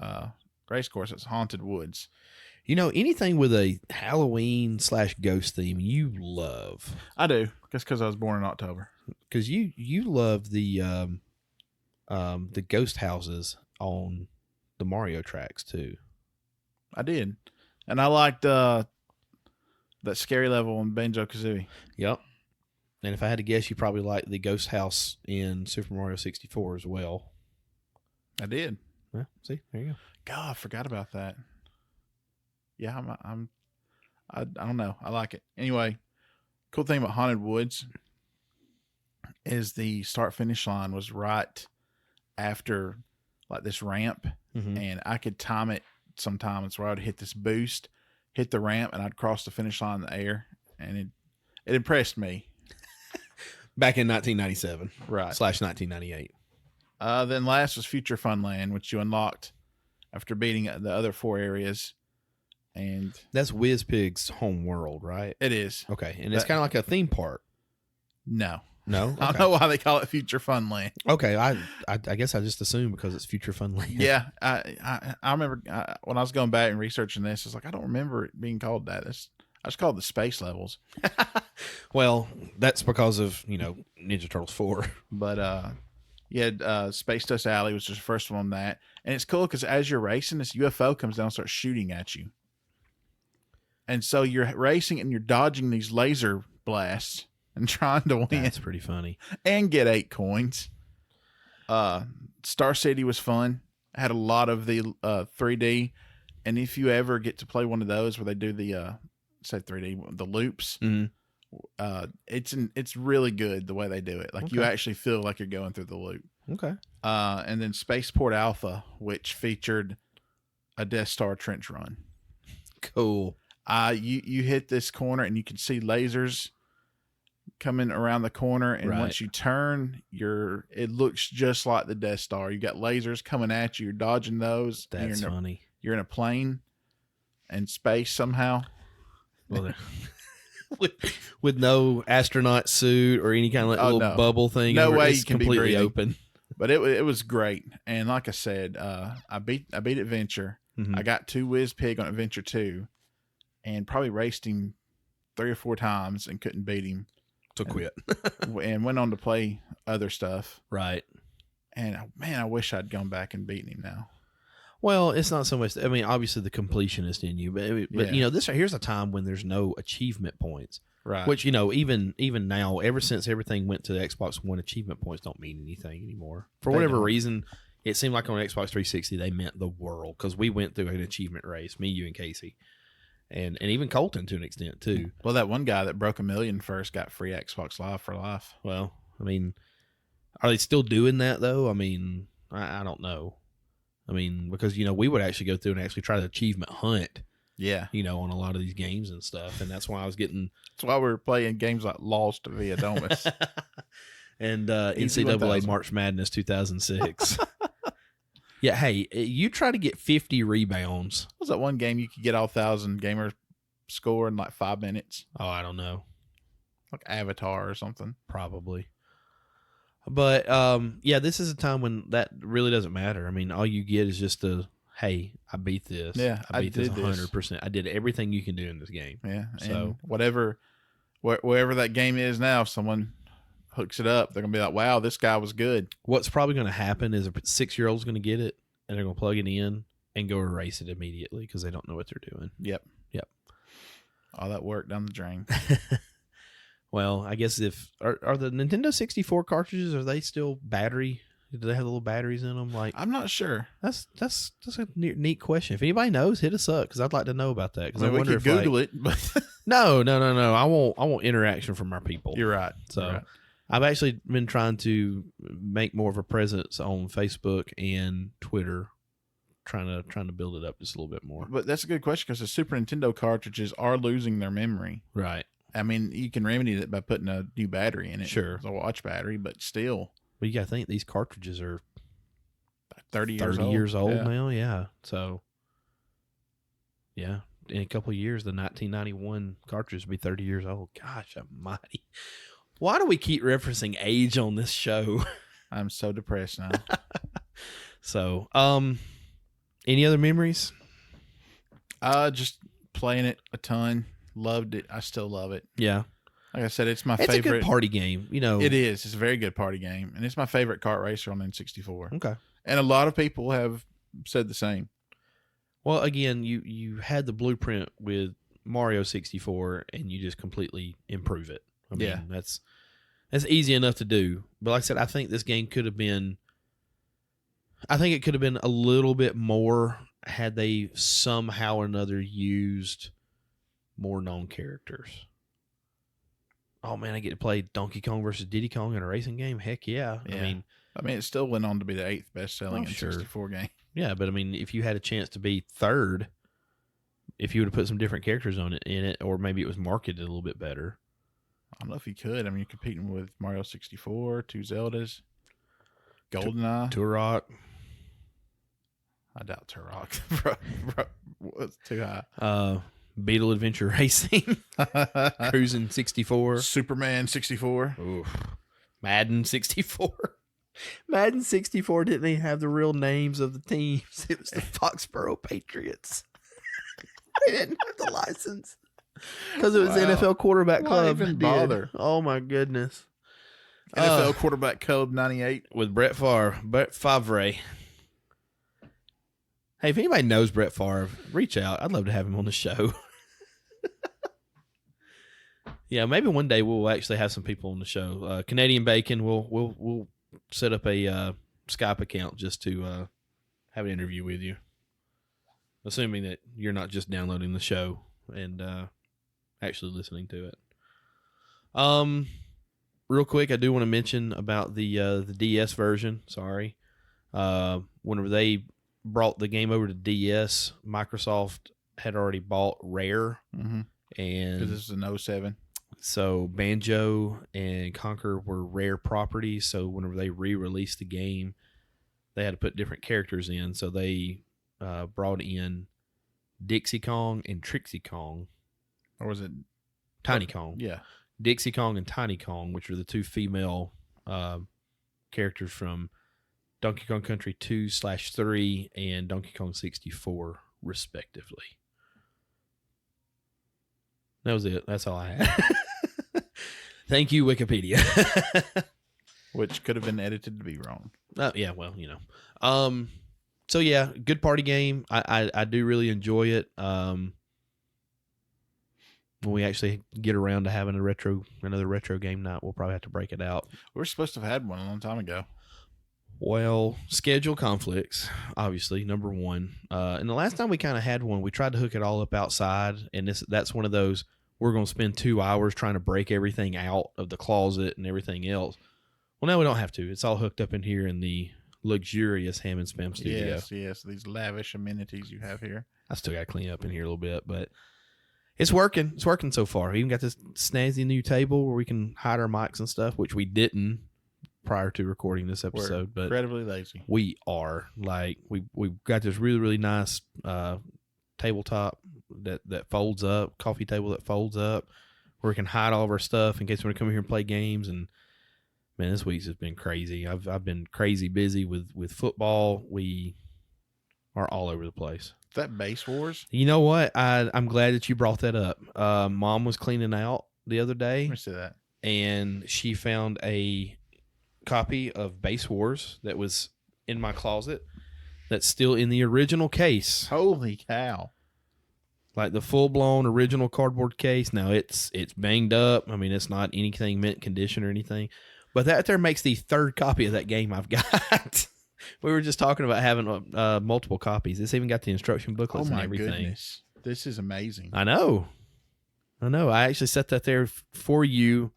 Race course. It's Haunted Woods. You know, anything with a Halloween/ghost theme you love. I do. Just because I was born in October. Because you love the ghost houses on the Mario tracks too. I did. And I liked that scary level in Banjo-Kazooie. Yep. And if I had to guess, you probably like the ghost house in Super Mario 64 as well. I did. Yeah, see, there you go. God, I forgot about that. Yeah, I don't know. I like it. Anyway, cool thing about Haunted Woods is the start finish line was right after like this ramp, and I could time it sometimes where I'd hit this boost, hit the ramp, and I'd cross the finish line in the air, and it impressed me. Back in 1997, right? /1998. Then last was Future Funland, which you unlocked after beating the other 4 areas, and that's WizPig's home world, right? It is. Okay, and it's kind of like a theme park. No. Okay. I don't know why they call it Future Funland. Okay, I guess I just assumed because it's Future Funland. Yeah, I remember when I was going back and researching this, it's like I don't remember it being called that. I just called it the space levels. Well, that's because of Ninja Turtles 4. But Space Dust Alley was just the first one on that, and it's cool because as you're racing, this UFO comes down and starts shooting at you, and so you're racing and you're dodging these laser blasts and trying to win. That's pretty funny. And get 8 coins. Star City was fun. Had a lot of the 3D. And if you ever get to play one of those where they do the 3D, the loops, it's really good the way they do it. Like you actually feel like you're going through the loop. Okay. And then Spaceport Alpha, which featured a Death Star trench run. Cool. You hit this corner and you can see lasers coming around the corner, and once you turn, it looks just like the Death Star. You got lasers coming at you. You're dodging those. That's funny. You're in a plane in space somehow. Well, with no astronaut suit or any kind of little bubble thing. No way it's you can completely be open. But it was great. And like I said, I beat Adventure. I got 2 WizPig on Adventure 2, and probably raced him 3 or 4 times and couldn't beat him. To quit. And went on to play other stuff. Right. And man, I wish I'd gone back and beaten him now. Well, it's not so much. I mean, obviously the completionist in you, but Yeah. you know, here's a time when there's no achievement points. Right. Which, you know, even now, ever since everything went to the Xbox One, achievement points don't mean anything anymore. For They whatever don't. reason, it seemed like on Xbox 360 they meant the world, because we went through an achievement race, me, you, and Casey, and even Colton to an extent too. Well, that one guy that broke 1 million first got free Xbox Live for life. Well, I mean, are they still doing that though? I mean, I don't know. I mean, because, you know, we would actually go through and actually try to achievement hunt, Yeah. you know, on a lot of these games and stuff, and that's why I was getting That's why we're playing games like Lost via Domus. and Easy NCAA 1000. March Madness 2006. Yeah, hey, you try to get 50 rebounds. What was that one game you could get all 1,000 gamers score in like 5 minutes? Oh, I don't know. Like Avatar or something. Probably. But, yeah, this is a time when that really doesn't matter. I mean, all you get is just hey, I beat this. Yeah, I beat this did this. 100%. I did everything you can do in this game. Yeah. So- and wherever that game is now, if someone hooks it up, they're going to be like, wow, this guy was good. What's probably going to happen is a 6-year-old's going to get it, and they're going to plug it in and go erase it immediately because they don't know what they're doing. Yep. All that work down the drain. Well, I guess are the Nintendo 64 cartridges, are they still battery? Do they have little batteries in them? Like, I'm not sure. that's a neat question. If anybody knows, hit us up because I'd like to know about that. Because I we wonder could if Google it, but No. I want interaction from our people. you're right. So You're right. I've actually been trying to make more of a presence on Facebook and Twitter, trying to build it up just a little bit more. But that's a good question because the Super Nintendo cartridges are losing their memory. Right. I mean, you can remedy it by putting a new battery in it. Sure. It's a watch battery, but still But you got to think these cartridges are 30 years old Yeah. now. Yeah. So, yeah. In a couple of years, the 1991 cartridge will be 30 years old. Gosh almighty. Why do we keep referencing age on this show? I'm so depressed now. So, any other memories? Just playing it a ton. Loved it. I still love it. Yeah. Like I said, it's my It's favorite. a good party game, you know. It is. It's a very good party game, and it's my favorite kart racer on N64. Okay. And a lot of people have said the same. Well, again, you had the blueprint with Mario 64, and you just completely improve it. I mean, Yeah. that's easy enough to do. But like I said, I think this game could have been. I think it could have been a little bit more had they somehow or another used more known characters. Oh man, I get to play Donkey Kong versus Diddy Kong in a racing game. Heck yeah! Yeah. I mean, it still went on to be the 8th best-selling Oh, sure. N64 game. Yeah, but I mean, if you had a chance to be third, if you would have put some different characters on it in it, or maybe it was marketed a little bit better. I don't know if you could. I mean, you're competing with Mario 64, 2 Zeldas, GoldenEye. Turok, I doubt Turok. bro, it's too high. Beetle Adventure Racing, Cruising 64, Superman 64. Oof. Madden 64. Madden 64 didn't even have the real names of the teams. It was the Foxborough Patriots. They didn't have the license because it was Wow. NFL Quarterback Why Club. even did. bother? Oh my goodness. NFL quarterback code 98. With Brett Favre. Hey, if anybody knows Brett Favre, reach out. I'd love to have him on the show. Yeah, maybe one day we'll actually have some people on the show. Canadian Bacon, we'll set up a Skype account just to have an interview with you, assuming that you're not just downloading the show and actually listening to it. Real quick, I do want to mention about the DS version. Sorry, whenever they brought the game over to DS, Microsoft had already bought Rare, Mm-hmm. and Because this is an 07. so Banjo and Conquer were Rare properties. So whenever they re-released the game, they had to put different characters in. So they brought in Dixie Kong and Trixie Kong, Or was it? Tiny Kong. Yeah. Dixie Kong and Tiny Kong, which are the two female characters from Donkey Kong Country 2/3 and Donkey Kong 64, respectively. That was it. That's all I had. Thank you, Wikipedia. Which could have been edited to be wrong. Yeah, well, you know. So yeah, good party game. I do really enjoy it. When we actually get around to having another retro game night, we'll probably have to break it out. We were supposed to have had one a long time ago. Well, schedule conflicts, obviously, number one. And the last time we kind of had one, we tried to hook it all up outside, and that's one of those, we're going to spend 2 hours trying to break everything out of the closet and everything else. Well, now we don't have to. It's all hooked up in here in the luxurious Ham and Spam studio. Yes, these lavish amenities you have here. I still got to clean up in here a little bit, but it's working. It's working so far. We even got this snazzy new table where we can hide our mics and stuff, which we didn't prior to recording this episode. But incredibly lazy. We are. Like, we've got this really, really nice tabletop that folds up, coffee table that folds up, where we can hide all of our stuff in case we want to come here and play games. And man, this week's has been crazy. I've been crazy busy with football. We are all over the place. Is that Base Wars? You know what? I'm glad that you brought that up. Mom was cleaning out the other day. Let me see that. And she found a copy of Base Wars that was in my closet that's still in the original case. Holy cow. Like the full-blown original cardboard case. Now, it's banged up. I mean, it's not anything mint condition or anything. But that there makes the third copy of that game I've got. We were just talking about having multiple copies. It's even got the instruction booklets and everything. Oh, my goodness. This is amazing. I know. I actually set that there for you,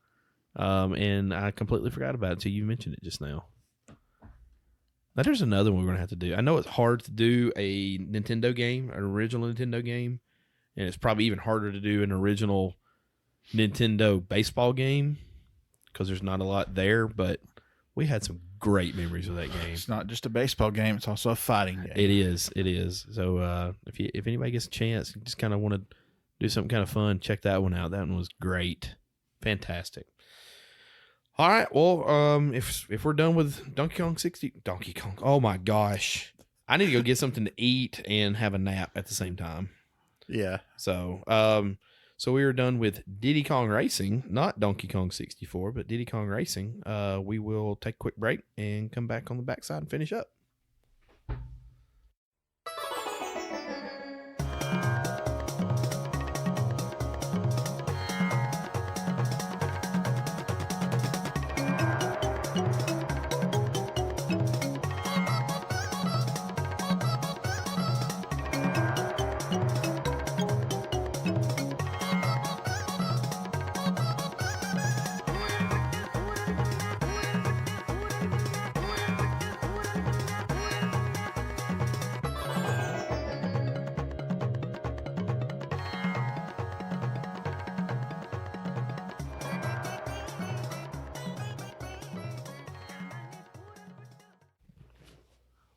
and I completely forgot about it until you mentioned it just now. Now, there's another one we're going to have to do. I know it's hard to do a Nintendo game, an original Nintendo game, and it's probably even harder to do an original Nintendo baseball game because there's not a lot there, but we had some great memories of that game. It's not just a baseball game; it's also a fighting game. It is. So if anybody gets a chance, you just kind of want to do something kind of fun, check that one out. That one was great, fantastic. All right, well, if we're done with Donkey Kong, oh my gosh, I need to go get something to eat and have a nap at the same time. Yeah. So we are done with Diddy Kong Racing, not Donkey Kong 64, but Diddy Kong Racing. We will take a quick break and come back on the backside and finish up.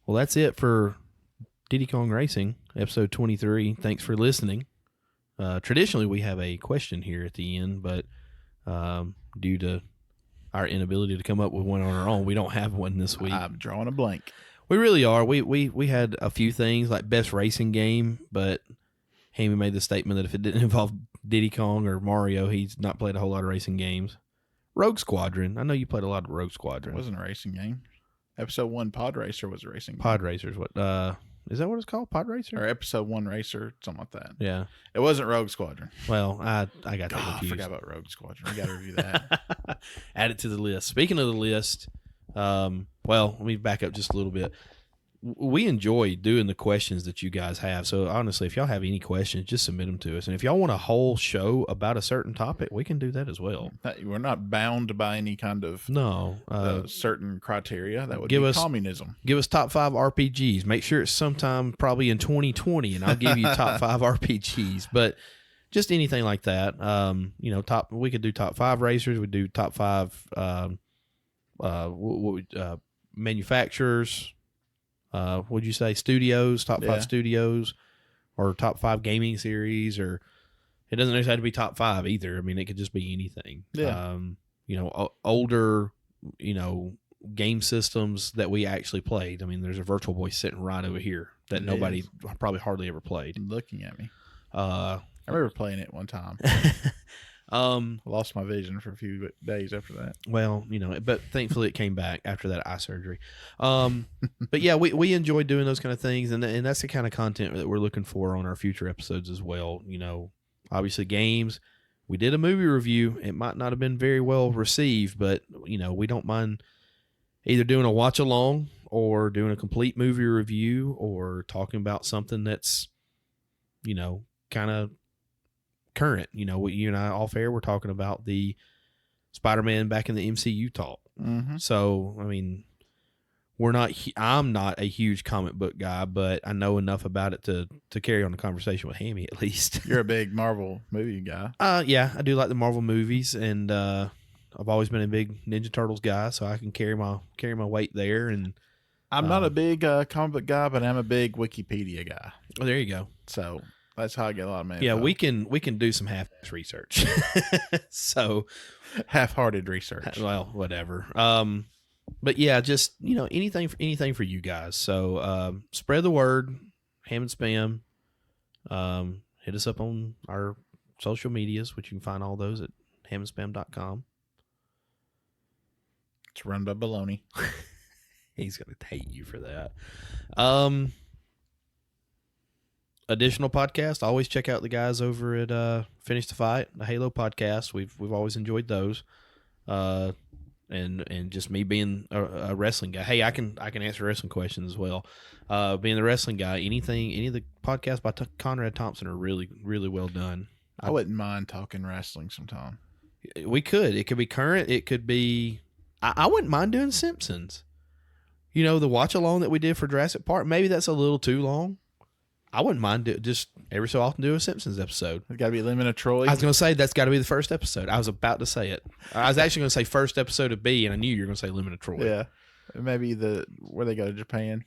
Well, that's it for Diddy Kong Racing, episode 23. Thanks for listening. Traditionally, we have a question here at the end, but due to our inability to come up with one on our own, we don't have one this week. I'm drawing a blank. We really are. We had a few things like best racing game, but Hammy made the statement that if it didn't involve Diddy Kong or Mario, he's not played a whole lot of racing games. Rogue Squadron. I know you played a lot of Rogue Squadron. It wasn't a racing game. Episode 1 Pod Racer was a racing game. Pod Racers. What? Is that what it's called? Pod Racer? Or Episode 1 Racer, something like that. Yeah. It wasn't Rogue Squadron. Well, I got that confused. I forgot about Rogue Squadron. We got to review that. Add it to the list. Speaking of the list, well, let me back up just a little bit. We enjoy doing the questions that you guys have. So honestly, if y'all have any questions, just submit them to us. And if y'all want a whole show about a certain topic, we can do that as well. We're not bound by any kind of certain criteria. That would be communism. Give us top 5 RPGs. Make sure it's sometime probably in 2020, and I'll give you top 5 RPGs. But just anything like that. We could do top 5 racers. We do top 5 manufacturers. Would you say studios, top 5 studios, or top 5 gaming series, or it doesn't necessarily have to be top 5 either. I mean, it could just be anything. Yeah. Older, game systems that we actually played. I mean, there's a Virtual Boy sitting right over here that nobody probably hardly ever played. Looking at me. I remember playing it one time. Lost my vision for a few days after that. Well, but thankfully it came back after that eye surgery. But yeah, we enjoy doing those kind of things, and that's the kind of content that we're looking for on our future episodes as well. Obviously games. We did a movie review. It might not have been very well received, but we don't mind either doing a watch along or doing a complete movie review or talking about something that's, kind of current. You and I off air, we're talking about the Spider-Man back in the MCU talk. Mm-hmm. So, I mean, I'm not a huge comic book guy, but I know enough about it to carry on the conversation with Hammy at least. You're a big Marvel movie guy. Yeah, I do like the Marvel movies, and I've always been a big Ninja Turtles guy, so I can carry my weight there. And I'm not a big comic book guy, but I'm a big Wikipedia guy. Oh, there you go. So that's how I get a lot of man. Yeah, we can do some half research. So half-hearted research. Well, whatever. But yeah, just anything for you guys. So spread the word, Ham and Spam. Hit us up on our social medias, which you can find all those at hamandspam.com. It's run by Baloney. He's gonna hate you for that. Additional podcast. Always check out the guys over at Finish the Fight, the Halo podcast. We've always enjoyed those. And just me being a wrestling guy. Hey, I can answer wrestling questions as well. Being the wrestling guy, any of the podcasts by Conrad Thompson are really, really well done. I wouldn't mind talking wrestling sometime. We could. It could be current. It could be. I wouldn't mind doing Simpsons. The watch along that we did for Jurassic Park. Maybe that's a little too long. I wouldn't mind just every so often do a Simpsons episode. It's got to be Lemon of Troy. I was going to say that's got to be the first episode. I was about to say it. I was actually going to say first episode of B, and I knew you were going to say Lemon of Troy. Yeah, maybe where they go to Japan.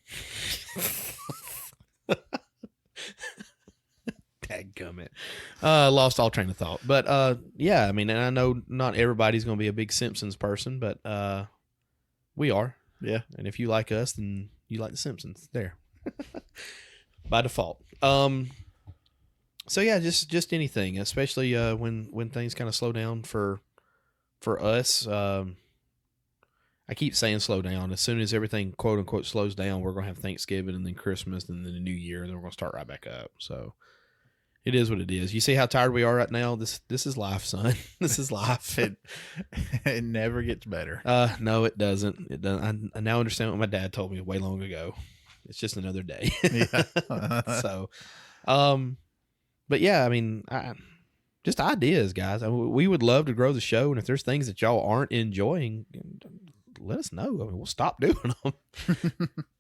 Dadgummit. Lost all train of thought. But yeah, I mean, and I know not everybody's going to be a big Simpsons person, but we are. Yeah, and if you like us, then you like the Simpsons. There. By default. So yeah, just anything, especially when things kind of slow down for us. I keep saying slow down. As soon as everything quote unquote slows down, we're gonna have Thanksgiving and then Christmas and then the New Year, and then we're gonna start right back up. So it is what it is. You see how tired we are right now? This is life, son. This is life. It never gets better. No, it doesn't. It doesn't. I now understand what my dad told me way long ago. It's just another day. Yeah. So, but yeah, I mean, just ideas, guys. We would love to grow the show, and if there's things that y'all aren't enjoying, let us know. I mean, we'll stop doing them.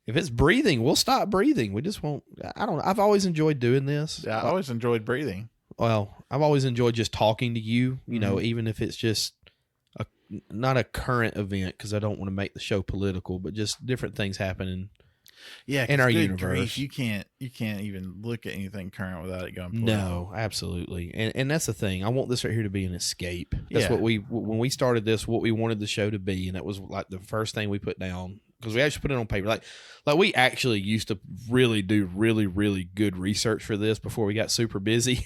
If it's breathing, we'll stop breathing. We just won't. I don't know. I've always enjoyed doing this. Yeah, I always enjoyed breathing. Well, I've always enjoyed just talking to you. Even if it's just not a current event, because I don't want to make the show political, but just different things happening. Yeah, in our good universe, grief, you can't even look at anything current without it going. No, absolutely, and that's the thing. I want this right here to be an escape. That's what when we started this, what we wanted the show to be, and that was like the first thing we put down, because we actually put it on paper. Like we actually used to really do really, really good research for this before we got super busy,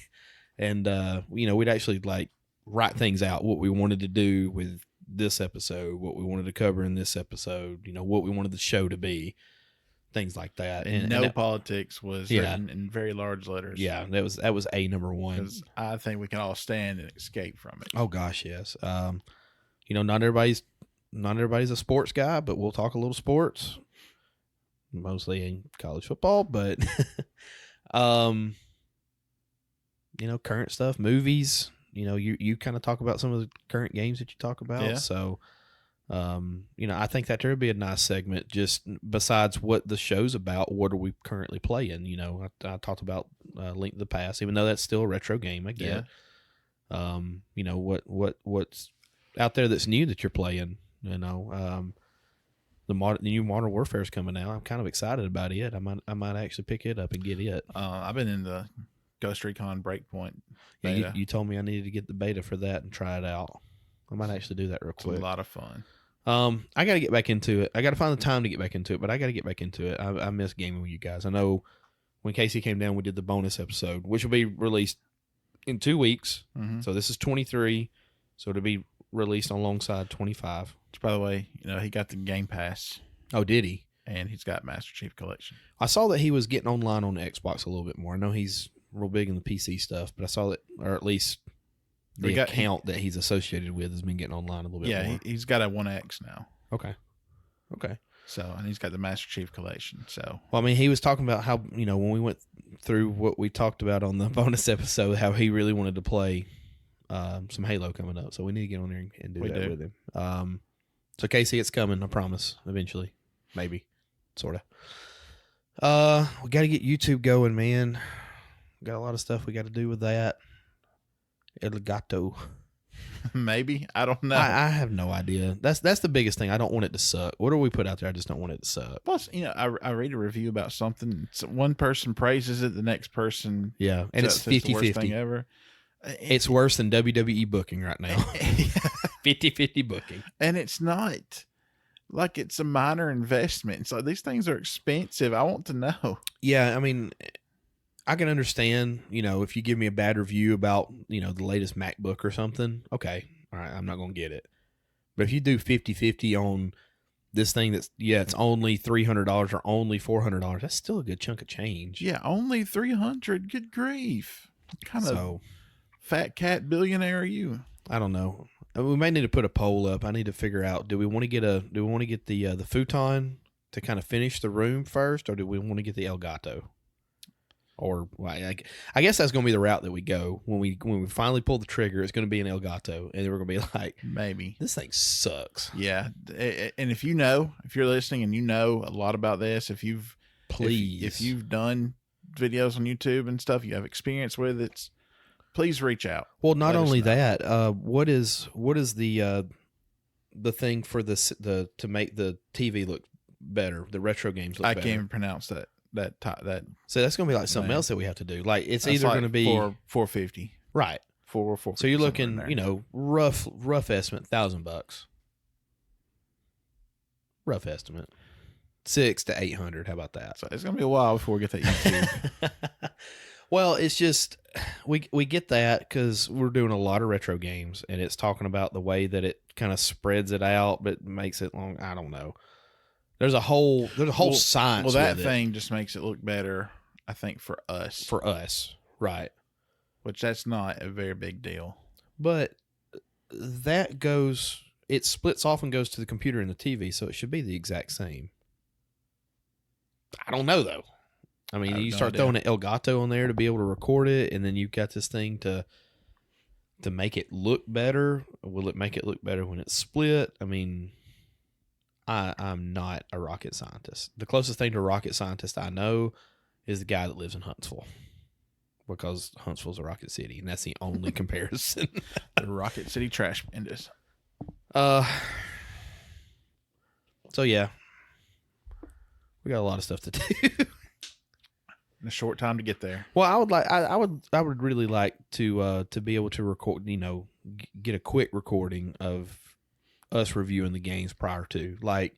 and we'd actually like write things out, what we wanted to do with this episode, what we wanted to cover in this episode, what we wanted the show to be. Things like that, and politics was written in very large letters. Yeah, that was a number one. 'Cause I think we can all stand and escape from it. Oh gosh, yes. Not everybody's a sports guy, but we'll talk a little sports, mostly in college football. But current stuff, movies. You kind of talk about some of the current games that you talk about. Yeah. So. I think that there would be a nice segment just besides what the show's about. What are we currently playing? I talked about Link to the Past, even though that's still a retro game. I get. What's out there that's new that you're playing? The new Modern Warfare is coming out. I'm kind of excited about it. I might actually pick it up and get it. I've been in the Ghost Recon Breakpoint beta. Yeah, you told me I needed to get the beta for that and try it out. I might actually do that real quick. It's a lot of fun. I got to get back into it. I got to find the time to get back into it, but I got to get back into it. I miss gaming with you guys. I know when Casey came down, we did the bonus episode, which will be released in 2 weeks. Mm-hmm. So this is 23. So it'll be released alongside 25. Which, by the way, he got the Game Pass. Oh, did he? And he's got Master Chief Collection. I saw that he was getting online on the Xbox a little bit more. I know he's real big in the PC stuff, but I saw that, or at least the account that he's associated with has been getting online a little bit more. Yeah, he's got a 1X now. Okay. So, and he's got the Master Chief Collection. So, well, I mean, he was talking about how, when we went through what we talked about on the bonus episode, how he really wanted to play some Halo coming up. So we need to get on there and do that with him. So Casey, it's coming. I promise. Eventually, maybe, sort of. We got to get YouTube going, man. We got a lot of stuff we got to do with that. El Gato. Maybe, I don't know. I have no idea. That's the biggest thing. I don't want it to suck. Whatever we put out there, I just don't want it to suck. Plus, I read a review about something. One person praises it, the next person, and it's 50-50. The worst thing ever. It's worse than WWE booking right now. 50-50 booking. And it's not like it's a minor investment. So these things are expensive. I want to know. Yeah, I mean, I can understand, if you give me a bad review about, the latest MacBook or something, okay, all right, I'm not going to get it. But if you do 50-50 on this thing that's, it's only $300 or only $400, that's still a good chunk of change. Yeah, only $300. Good grief. What kind of fat cat billionaire are you? I don't know. We may need to put a poll up. I need to figure out, do we want to get the futon to kind of finish the room first, or do we want to get the Elgato? Or I guess that's going to be the route that we go when we finally pull the trigger. It's going to be an Elgato, and then we're going to be like, maybe this thing sucks. Yeah, and if you're listening and you know a lot about this, if you've done videos on YouTube and stuff, you have experience with it, please reach out. Well, not only that, what is the thing for the to make the TV look better, the retro games look better? I can't even pronounce that. So that's going to be like something else that we have to do. Like it's either going to be $450, right? $450. So you're looking, rough estimate, $1,000. Rough estimate, $600 to $800. How about that? So it's going to be a while before we get that YouTube. Well, it's just we get that because we're doing a lot of retro games, and it's talking about the way that it kind of spreads it out, but makes it long. I don't know. There's a whole science. Well, that thing just makes it look better, I think, for us. For us, right? Which that's not a very big deal. But it splits off and goes to the computer and the TV, so it should be the exact same. I don't know though. I mean, you start throwing an Elgato on there to be able to record it, and then you've got this thing to make it look better. Will it make it look better when it's split? I mean, I'm not a rocket scientist. The closest thing to a rocket scientist I know is the guy that lives in Huntsville, because Huntsville's a rocket city, and that's the only comparison. The Rocket City trash industry. So yeah, we got a lot of stuff to do. In a short time to get there. Well, I would really like to be able to record, get a quick recording of us reviewing the games prior to. Like,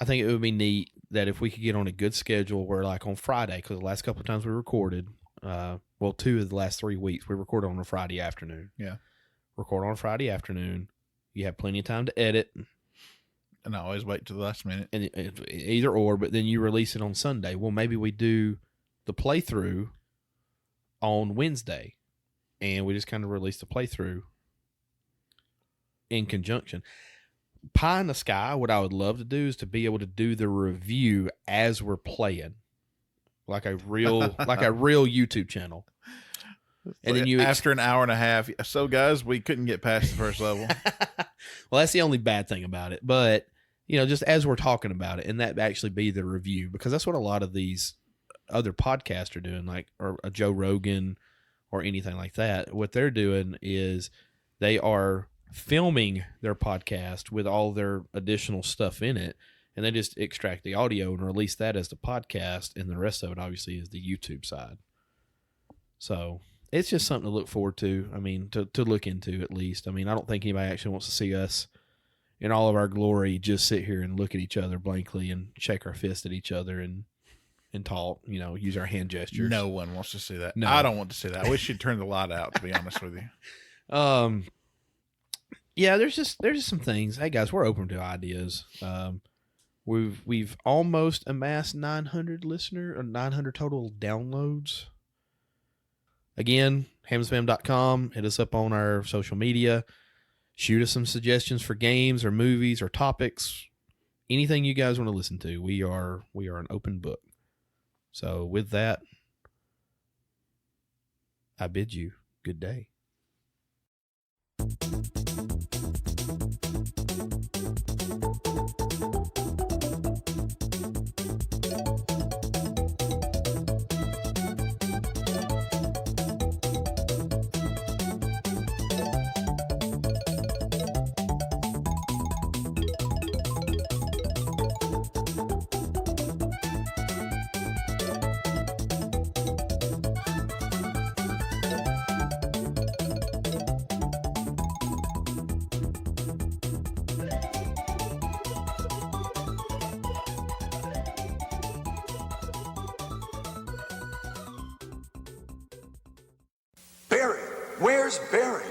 I think it would be neat that if we could get on a good schedule where, like, on Friday, because the last couple of times we recorded, 2 of the last 3 weeks, we recorded on a Friday afternoon. Yeah. Record on a Friday afternoon. You have plenty of time to edit. And I always wait till the last minute. And either or, but then you release it on Sunday. Well, maybe we do the playthrough on Wednesday, and we just kind of release the playthrough in conjunction. Pie in the sky, what I would love to do is to be able to do the review as we're playing, like a real YouTube channel. And then after an hour and a half. So guys, we couldn't get past the first level. Well, that's the only bad thing about it. But just as we're talking about it, and that actually be the review, because that's what a lot of these other podcasts are doing, like or a Joe Rogan or anything like that. What they're doing is they are filming their podcast with all their additional stuff in it, and they just extract the audio and release that as the podcast, and the rest of it obviously is the YouTube side. So it's just something to look forward to. I mean, to look into at least. I mean, I don't think anybody actually wants to see us in all of our glory just sit here and look at each other blankly and shake our fist at each other and and talk, use our hand gestures. No one wants to see that. No. I don't want to see that. I wish you'd turn the light out, to be honest with you. Yeah, there's just some things. Hey guys, we're open to ideas. We've almost amassed 900 total downloads. Again, hamspam.com. Hit us up on our social media. Shoot us some suggestions for games or movies or topics. Anything you guys want to listen to. We are an open book. So with that, I bid you good day. Barry, where's Barry?